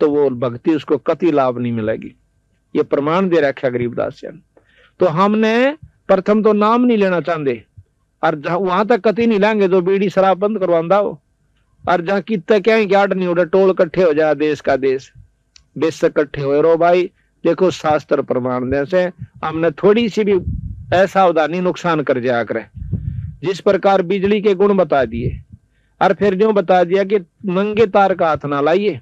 तो वो भक्ति उसको कति लाभ नहीं मिलेगी। ये प्रमाण दे रखा गरीबदास जी। तो हमने प्रथम तो नाम नहीं लेना चाहते, और वहां तक कति नहीं लेंगे जो बीड़ी शराब बंद करवांदा हो, और जहां कितने क्या गार्ड नहीं उड़े टोल इकट्ठे हो जाए देश का देश इकट्ठे हो रो भाई। देखो शास्त्र प्रमाण दे से हमने थोड़ी सी भी असावधानी नुकसान कर जाया करे। जिस प्रकार बिजली के गुण बता दिए और फिर जो बता दिया कि नंगे तार का हाथ ना लाइए,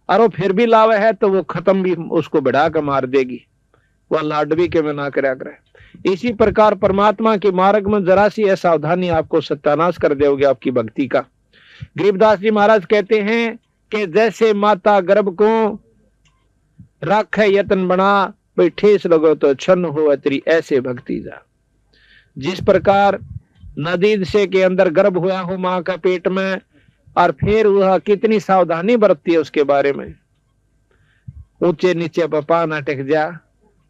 और वो फिर भी लावे है तो वो खत्म भी उसको बढ़ा कर मार देगी, वह लाडवी के में ना करा करे। इसी प्रकार परमात्मा के मार्ग में जरा सी असावधानी आपको सत्यानाश कर देगी आपकी भक्ति का। गरीबदास जी महाराज कहते हैं कि जैसे माता गर्भ को राखे यत्न बना, भाई ठेस लगो तो छन्न हो तेरी ऐसे भक्ति जा। जिस प्रकार नदी से के अंदर गर्भ हुआ हो माँ का पेट में, और फिर वह कितनी सावधानी बरतती है उसके बारे में, ऊंचे नीचे पपा ना टेक जा,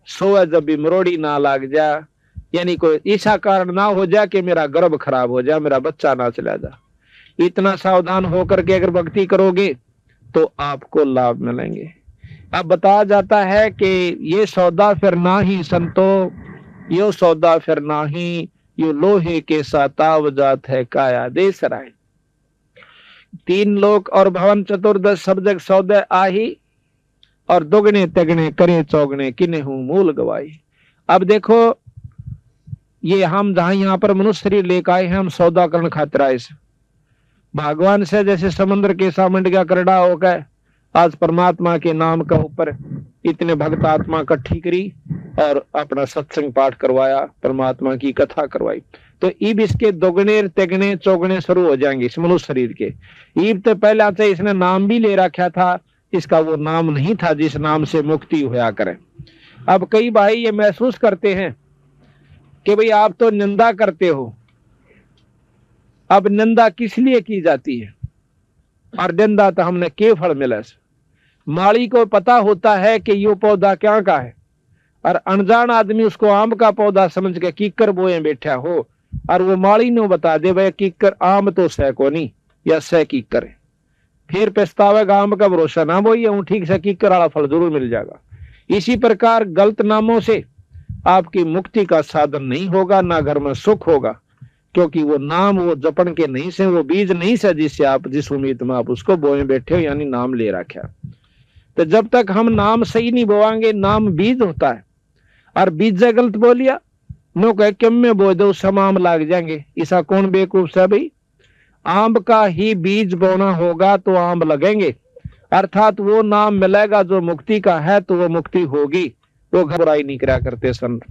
सोए जब भी मरोड़ी ना लाग जा, यानी कोई ऐसा कारण ना हो जा कि मेरा गर्भ खराब हो जा, मेरा बच्चा ना चला जा। इतना सावधान होकर के अगर भक्ति करोगे तो आपको लाभ मिलेंगे। अब बताया जाता है कि ये सौदा फिर ना ही संतो यो सौदा फिर ना ही, यो लोहे के साताव जात है काया देश राय। 3 लोक और भवन चतुर्दश सब जग सौदे आही, और दोगने तगने करे चौगने किन्हे हूं मूल गवाई। अब देखो ये हम जहां यहाँ पर मनुष्य शरीर लेकर आए हैं, हम सौदा करण खातिर आए से भगवान से जैसे समुद्र के सामंड का करड़ा होकर आज परमात्मा के नाम का ऊपर इतने भक्त आत्मा इकट्ठी करी और अपना सत्संग पाठ करवाया, परमात्मा की कथा करवाई। तो ईब इसके दोगने तिगने चौगने शुरू हो जाएंगे इस मनुष्य शरीर के। ईब तो पहले से इसने नाम भी ले रखा था, इसका वो नाम नहीं था जिस नाम से मुक्ति होया करे। अब कई भाई ये महसूस करते हैं कि भाई आप तो निंदा करते हो। अब निंदा किस लिए की जाती है, और निंदा तो हमने के फल मिला। माली को पता होता है कि ये पौधा क्या का है, और अनजान आदमी उसको आम का पौधा समझ के कीकर बोए बैठा हो, और वो माली ने बता दे भाई कीकर आम तो सह को नहीं या सह कीकर है, फिर पछतावेगा आम का भरोसा ना बोइए हूं ठीक से कीकर वाला फल जरूर मिल जाएगा। इसी प्रकार गलत नामों से आपकी मुक्ति का साधन नहीं होगा, ना घर में सुख होगा, क्योंकि वो नाम वो जपन के नहीं से, वो बीज नहीं से जिससे आप जिस उम्मीद में आप उसको बोए बैठे हो, यानी नाम ले रखा। तो जब तक हम नाम सही नहीं बोवाएंगे, नाम बीज होता है, और बीज गलत बोलिया नो कह किम में बो दो सब आम लाग जाएंगे। ऐसा कौन बेवकूफ है भाई? आम का ही बीज बोना होगा तो आम लगेंगे, अर्थात वो नाम मिलेगा जो मुक्ति का है तो वो मुक्ति होगी। वो घबराई नहीं करा करते संत।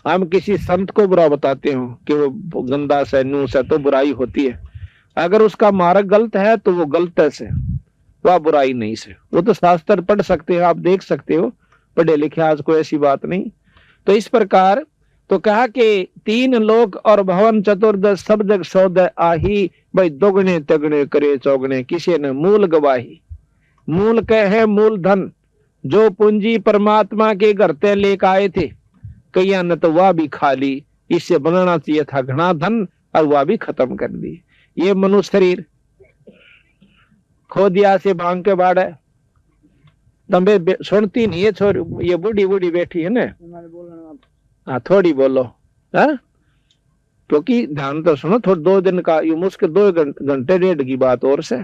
हम किसी संत को बुरा बताते हो कि वो गंदा से नू से, तो बुराई होती है। अगर उसका मार्ग गलत है तो वो गलत से, वह बुराई नहीं से। वो तो शास्त्र पढ़ सकते हो, आप देख सकते हो, पढ़े लिखे, आज कोई ऐसी बात नहीं। तो इस प्रकार तो कहा कि 3 लोक और भवन चतुर्दश सब जग सौदे आही, भाई दोगने तगने करे चौगने किसी ने मूल गवाही। मूल कहे मूल धन, जो पूंजी परमात्मा के घर ते लेकर आए थे, कईया ने तो वह भी खा ली। इससे बनाना चाहिए था घना धन, और वह भी खत्म कर दी। ये मनुष्य शरीर खो दिया से भांग के बाड़ है, तंबे सुनती नहीं है छोरी, ये बूढ़ी बूढ़ी बैठी है ना, हाँ थोड़ी बोलो, हाँ क्योंकि ध्यान तो सुनो, थोड़ा 2 दिन का ये मुश्किल 2 घंटे 1.5 की बात और से,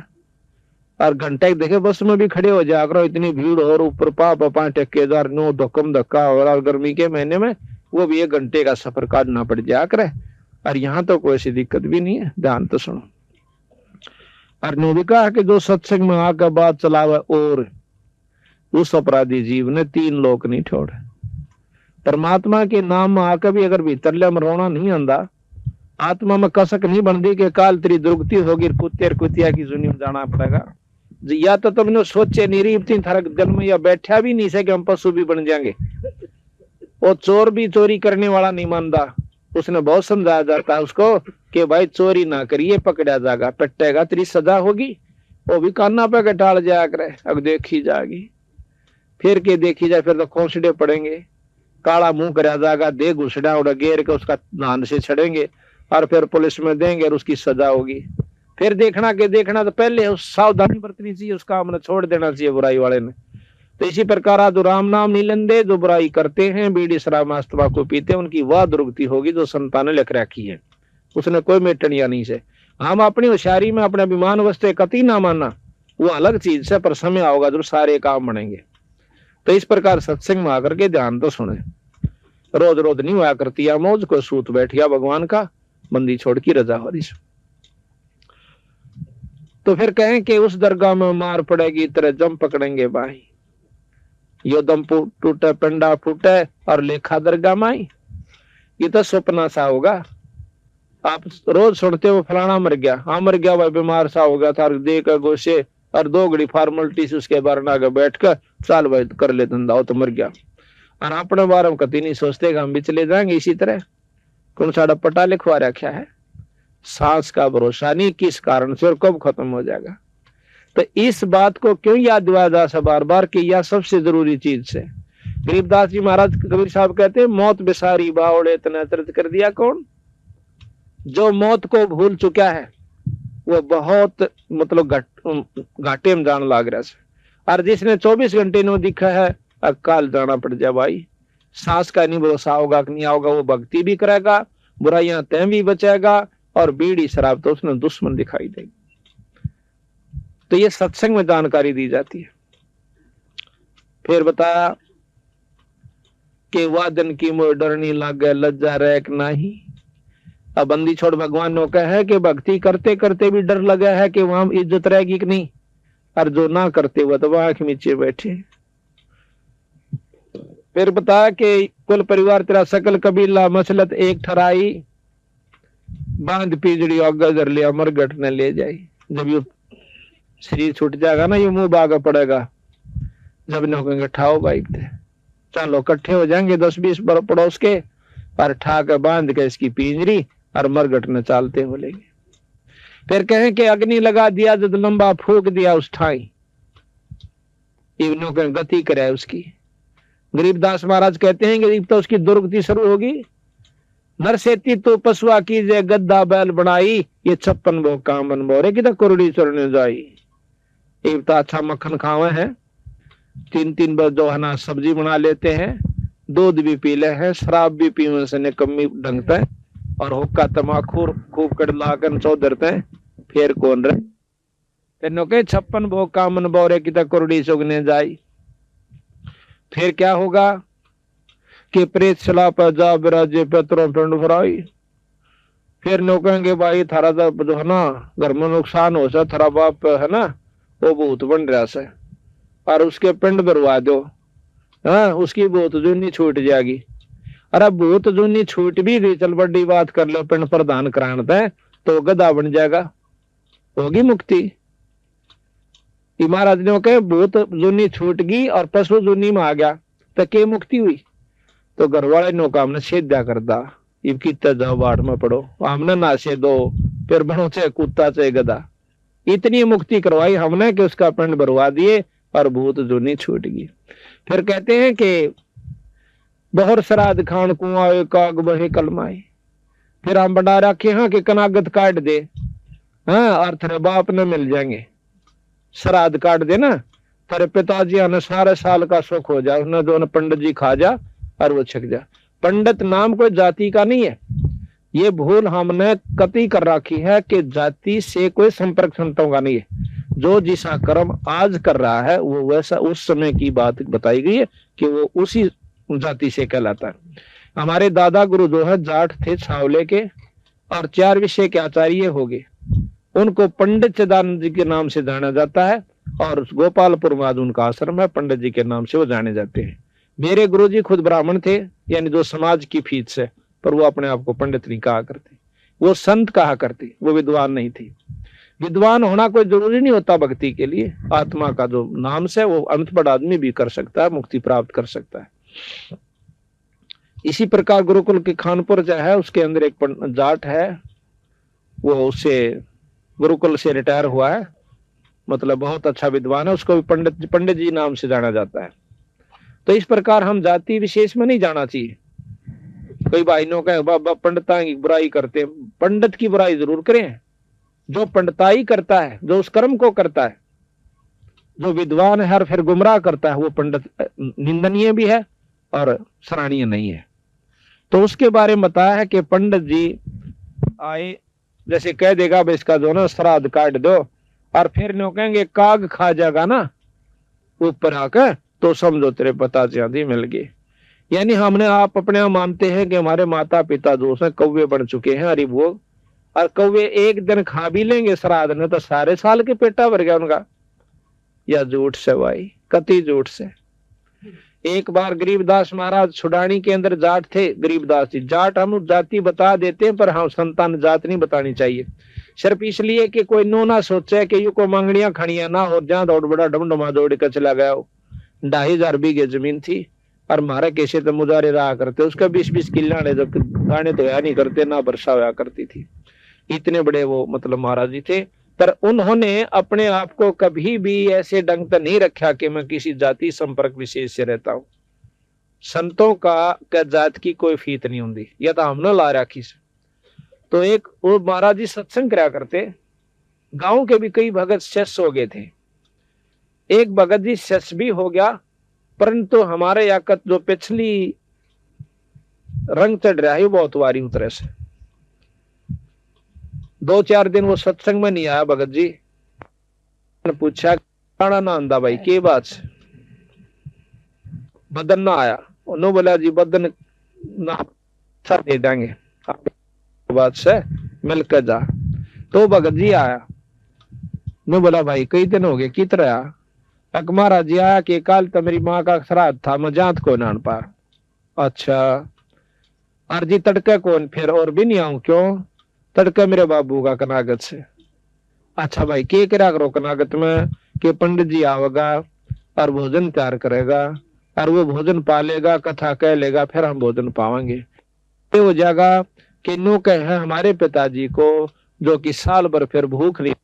और घंटे देखे बस में भी खड़े हो जाया करो, इतनी भीड़ और ऊपर पापा ठेकेदार नो धक्कम धक्का और गर्मी के महीने में वो भी 1 घंटे का सफर काटना पड़ जाया करे। और यहाँ तो कोई ऐसी दिक्कत भी नहीं है, ध्यान तो सुनो। और ने भी कहा कि जो सत्संग में आकर बात चलावे और उस अपराधी जीव ने 3 लोक नहीं छोड़े। परमात्मा के नाम में आकर भी अगर भीतर में रोना नहीं आंदा, आत्मा में कसक नहीं बनती कि काल तेरी दुर्गति होगी, कुतिया की जुनी में जाना पड़ेगा। या तो तुमने सोचे नहीं रही थी थारा जन्म, या बैठा भी नहीं सके हम पशु भी बन जाएंगे। वो चोर भी चोरी करने वाला नहीं मानता, उसने बहुत समझाया जाता है उसको कि भाई चोरी ना करिए, पकड़ा जाएगा, पट्टेगा, तेरी सजा होगी। वो भी काना पे टाल जाया करे, अब देखी जाएगी, फिर के देखी जाए, फिर तो खोसड़े पड़ेंगे, काला मुंह कराया जाएगा, दे घुसड़ा उड़ा गेर के उसका धान से छड़ेंगे और फिर पुलिस में देंगे और उसकी सजा होगी। फिर देखना तो पहले उस सावधानी बरतनी चाहिए, उस काम ने छोड़ देना चाहिए बुराई वाले ने। तो इसी प्रकार आदु राम नाम नहीं लेंदे, जो बुराई करते हैं, बीड़ी शराब मांस तंबाकू पीते हैं, उनकी वह दुर्गति होगी जो संतान ने लिख रखी है, उसने कोई मेटनिया नहीं से। हम अपनी होशियारी में अपने अभिमान वस्ते कति ना मानना, वो अलग चीज से, पर समय आओगा जो सारे काम बनेंगे। तो इस प्रकार सत्संग में आकर के ध्यान तो सुने, रोज रोज नहीं हुआ करती या मौज को सूत बैठ गया भगवान का, बंदी छोड़ की रजा हो रही। तो फिर कहें कि उस दरगाह में मार पड़ेगी, तरह जम पकड़ेंगे भाई, यो दम टूटे पिंडा फूटे और लेखा दरगाह माई, ये तो सपना सा होगा। आप रोज सुनते हो फलाना मर गया, हाँ मर गया भाई, बीमार सा हो गया था, देकर गोशे और 2 घड़ी फॉर्मेलिटी से उसके बारे में आगे बैठ कर चाल भाई कर ले धंधा, तो मर गया। और अपने बारे में कभी नहीं सोचते कि हम भी चले जाएंगे इसी तरह। कौन सा पटा लिखवा रखा है, सांस का भरोसा नहीं किस कारण से और कब खत्म हो जाएगा। तो इस बात को क्यों याद दिलाया जा सा बार बार कि यह सबसे जरूरी चीज से। गरीबदास जी महाराज कबीर साहब कहते हैं, मौत बेसारी बावड़े इतना दर्द कर दिया कौन, जो मौत को भूल चुका है वो बहुत मतलब घाटे में जान लाग रहा है। और जिसने 24 घंटे नो दिखा है अकाल जाना पड़ जाए भाई, सांस का नहीं भरोसा होगा कि नहीं होगा, वो भक्ति भी करेगा, बुराइयां तय भी बचेगा, और बीड़ी शराब तो उसने दुश्मन दिखाई देगी। तो ये सत्संग में जानकारी दी जाती है। फिर बताया कि वादन की मोह डरनी लागे, लज्जा रैक नहीं। अब बंदी छोड़ भगवान ने कहा है कि भक्ति करते करते भी डर लगा है कि वहां इज्जत रहेगी कि नहीं, और जो ना करते हुए तो वहां नीचे बैठे। फिर बताया कि कुल परिवार तेरा सकल कबीला मसलत एक ठराई, बांध पिजड़ी आगे धर लिया मरगट ने ले जाई। जब ये शरीर छूट जाएगा ना, ये मुंह बागा पड़ेगा, जब ने कहेंगे ठाओ भाई थे, चलो इकट्ठे हो जाएंगे 10-20 पड़ोस के, और ठा के बांध के इसकी पिंजरी और मरगट ने चालते हो लेंगे। फिर कहें कि अग्नि लगा दिया, जब लंबा फूक दिया उस ठाई, इवनों के गति करे उसकी। गरीबदास महाराज कहते हैं कि तो उसकी दुर्गति शुरू होगी। नरसेती तो पशुआ कीजे गद्दा बैल बनाई, ये 56 भोग काम बन बोरे की तो कुरड़ी चुरने जाई। एक तो अच्छा मक्खन खावे हैं, 3-3 बार जो है ना सब्जी बना लेते हैं, दूध भी पी ले हैं, शराब भी पीने से निकम्मी ढंगते हैं, और हुक्का तमाकू खूब कर लाकर चौधरते हैं, फिर कौन रहे। तेनों के 56 भोग काम बन बोरे की तो कुरड़ी चुगने जाई। फिर क्या होगा कि प्रेत चला पर जा विराजे पेत्रों पिंड भराई। फिर नो कहेंगे भाई थारा जो है ना घर में नुकसान हो सा, थारा बाप है ना वो भूत बन रहा से, और उसके पिंड भरवा दो, हाँ उसकी भूत जूनी छूट जाएगी। अरे भूत जूनी छूट भी गई, चल बड़ी बात कर लो, पिंड प्रदान कराना तो गधा बन जाएगा, होगी मुक्ति। महाराज ने कहे भूत जूनी छूट गई और पशु जूनी में आ गया तो के मुक्ति हुई। तो घर वाले नो काम ने सीधा कर दा, इब कितना जाओ बाढ़ में पड़ो, हमने नाशे दो, फिर बनो चाहे कुत्ता चाहे गधा, इतनी मुक्ति करवाई हमने कि उसका पिंड भरवा दिए और भूत जूनी छूट गई। फिर कहते हैं कि बहुत श्राद्ध खान कुआं काग बहे कलमाई। फिर हम बना रखे हैं कि कनागत काट दे, हाँ और तेरे बाप ने मिल जाएंगे, श्राद्ध काट देना, तेरे पिताजी ने सारे साल का सुख हो जाए, उसने दोनों पंडित जी खा जा और वो छक जा। पंडित नाम कोई जाति का नहीं है। ये भूल हमने कतई कर रखी है कि जाति से कोई संपर्क संतों का नहीं है। जो जिसा कर्म आज कर रहा है वो वैसा उस समय की बात बताई गई है कि वो उसी जाति से कहलाता है। हमारे दादा गुरु जो है जाट थे छावले के और 4 विषय के आचार्य हो गए। उनको पंडित चिदानंद जी के नाम से जाना जाता है और गोपालपुर में उनका आश्रम है, पंडित जी के नाम से वो जाने जाते हैं। मेरे गुरु जी खुद ब्राह्मण थे, यानी जो समाज की फीस से, पर वो अपने आप को पंडित नहीं कहा करते, वो संत कहा करते, वो विद्वान नहीं थे। विद्वान होना कोई जरूरी नहीं होता भक्ति के लिए। आत्मा का जो नाम से वो अनपढ़ आदमी भी कर सकता है, मुक्ति प्राप्त कर सकता है। इसी प्रकार गुरुकुल के खानपुर जो है उसके अंदर एक जाट है, वो उससे गुरुकुल से रिटायर हुआ है, मतलब बहुत अच्छा विद्वान है, उसको भी पंडित जी नाम से जाना जाता है। तो इस प्रकार हम जाति विशेष में नहीं जाना चाहिए। कई भाइयों का बाबा पंडिता की बुराई करते हैं, पंडित की बुराई जरूर करें। जो पंडिताई करता है, जो उस कर्म को करता है, जो विद्वान है और फिर गुमराह करता है, वो पंडित निंदनीय भी है और सराहनीय नहीं है। तो उसके बारे में बताया है कि पंडित जी आए, जैसे कह देगा भाई इसका जो ना श्राद्ध काट दो, और फिर नो कहेंगे काग खा जाएगा ना ऊपर आकर, तो समझो तेरे पता चांदी मिल गई। यानी हमने आप अपने आप मानते हैं कि हमारे माता पिता जो है कौवे बन चुके हैं, अरे वो, और कौवे एक दिन खा भी लेंगे श्राद्ध ने तो सारे साल के पेटा भर गया उनका। या झूठ से भाई, कति झूठ से। एक बार गरीबदास महाराज छुड़ानी के अंदर जाट थे, गरीबदास जी जाट हम जाति बता देते हैं, पर हम संतान जात नहीं बतानी चाहिए, सिर्फ इसलिए कि कोई नो ना सोचे कि यू को मांगड़ियां खड़ियां ना हो, जहां दौड़ बड़ा डमडमा दौड़ कर चला गया। 2,500 बीघे जमीन थी और मारा कैसे तो मुजारे रहा करते, उसका 20-20 किला ने जब गाने तो या नहीं करते, ना वर्षा होया करती थी। इतने बड़े वो मतलब महाराज जी थे, पर उन्होंने अपने आप को कभी भी ऐसे ढंग तक नहीं रखा कि मैं किसी जाति संपर्क विशेष से रहता हूं। संतों का जात की कोई फीत नहीं होती, या तो हमने ला रखी से। तो एक वो महाराज जी सत्संग करा करते, गांव के भी कई भगत शिष्य हो गए थे। एक भगत जी शिष्य भी हो गया, परंतु हमारे याकत जो पिछली रंग चढ़ रहा है बहुत वारी उतरे से। 2-4 दिन वो सत्संग में नहीं आया भगत जी ने पूछा काना ना आंदा भाई के बात से, बदन ना आया। उन्होंने बोला जी बदन ना दे देंगे बात से मिलकर जा। तो भगत जी आया, ने बोला भाई कई दिन हो गए किधर आया? अक महाराज जी आया कि कल तो मेरी माँ का श्राद्ध था, मैं जात को नान पा। अच्छा अर्जी तड़के कौन फिर और भी नहीं आऊं? क्यों? तड़के मेरे बाबू का कनागत से। अच्छा भाई के करा करो कनागत में? कि पंडित जी आवेगा और भोजन तैयार करेगा और वो भोजन पालेगा, कथा कह लेगा, फिर हम भोजन पावांगे। हो जाएगा कि नो कहे हमारे पिताजी को जो कि साल भर फिर भूख नहीं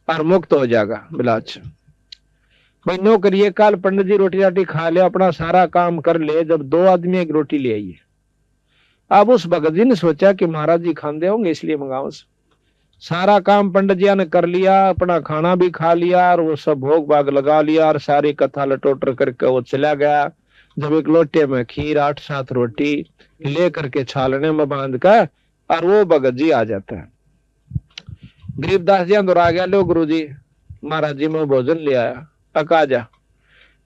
और मुक्त हो जाएगा। बिलाच भाई नो करिए, कल पंडित जी रोटी राटी खा ले, अपना सारा काम कर ले, जब 2 आदमी एक रोटी ले आइए। अब उस भगत जी ने सोचा कि महाराज जी खाते होंगे इसलिए मंगाओ। सारा काम पंडित जी ने कर लिया, अपना खाना भी खा लिया और वो सब भोग भाग लगा लिया और सारी कथा लटोटर करके वो चला गया। जब एक लोटे में खीर 8-7 रोटी ले करके छालने में बांध कर और वो भगत जी आ जाता है। गरीबदास जी अंदर आ गया, लो गुरु जी महाराज जी मैं भोजन ले आया, अका जा।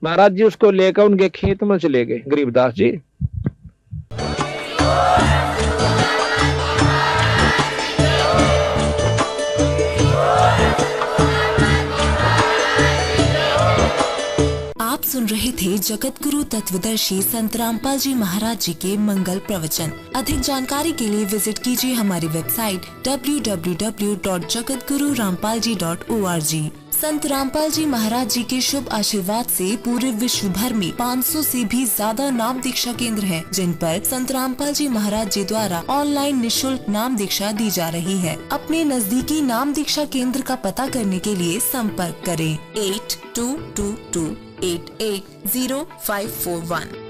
महाराज जी उसको लेकर उनके खेत में चले गए। गरीबदास जी आप सुन रहे थे जगत गुरु तत्वदर्शी संत रामपाल जी महाराज जी के मंगल प्रवचन। अधिक जानकारी के लिए विजिट कीजिए हमारी वेबसाइट www.jagatgururampalji.org। संत रामपाल जी महाराज जी के शुभ आशीर्वाद से पूरे विश्व भर में 500 से भी ज्यादा नाम दीक्षा केंद्र हैं, जिन पर संत रामपाल जी महाराज जी द्वारा ऑनलाइन निशुल्क नाम दीक्षा दी जा रही है। अपने नजदीकी नाम दीक्षा केंद्र का पता करने के लिए संपर्क करें 8222880541।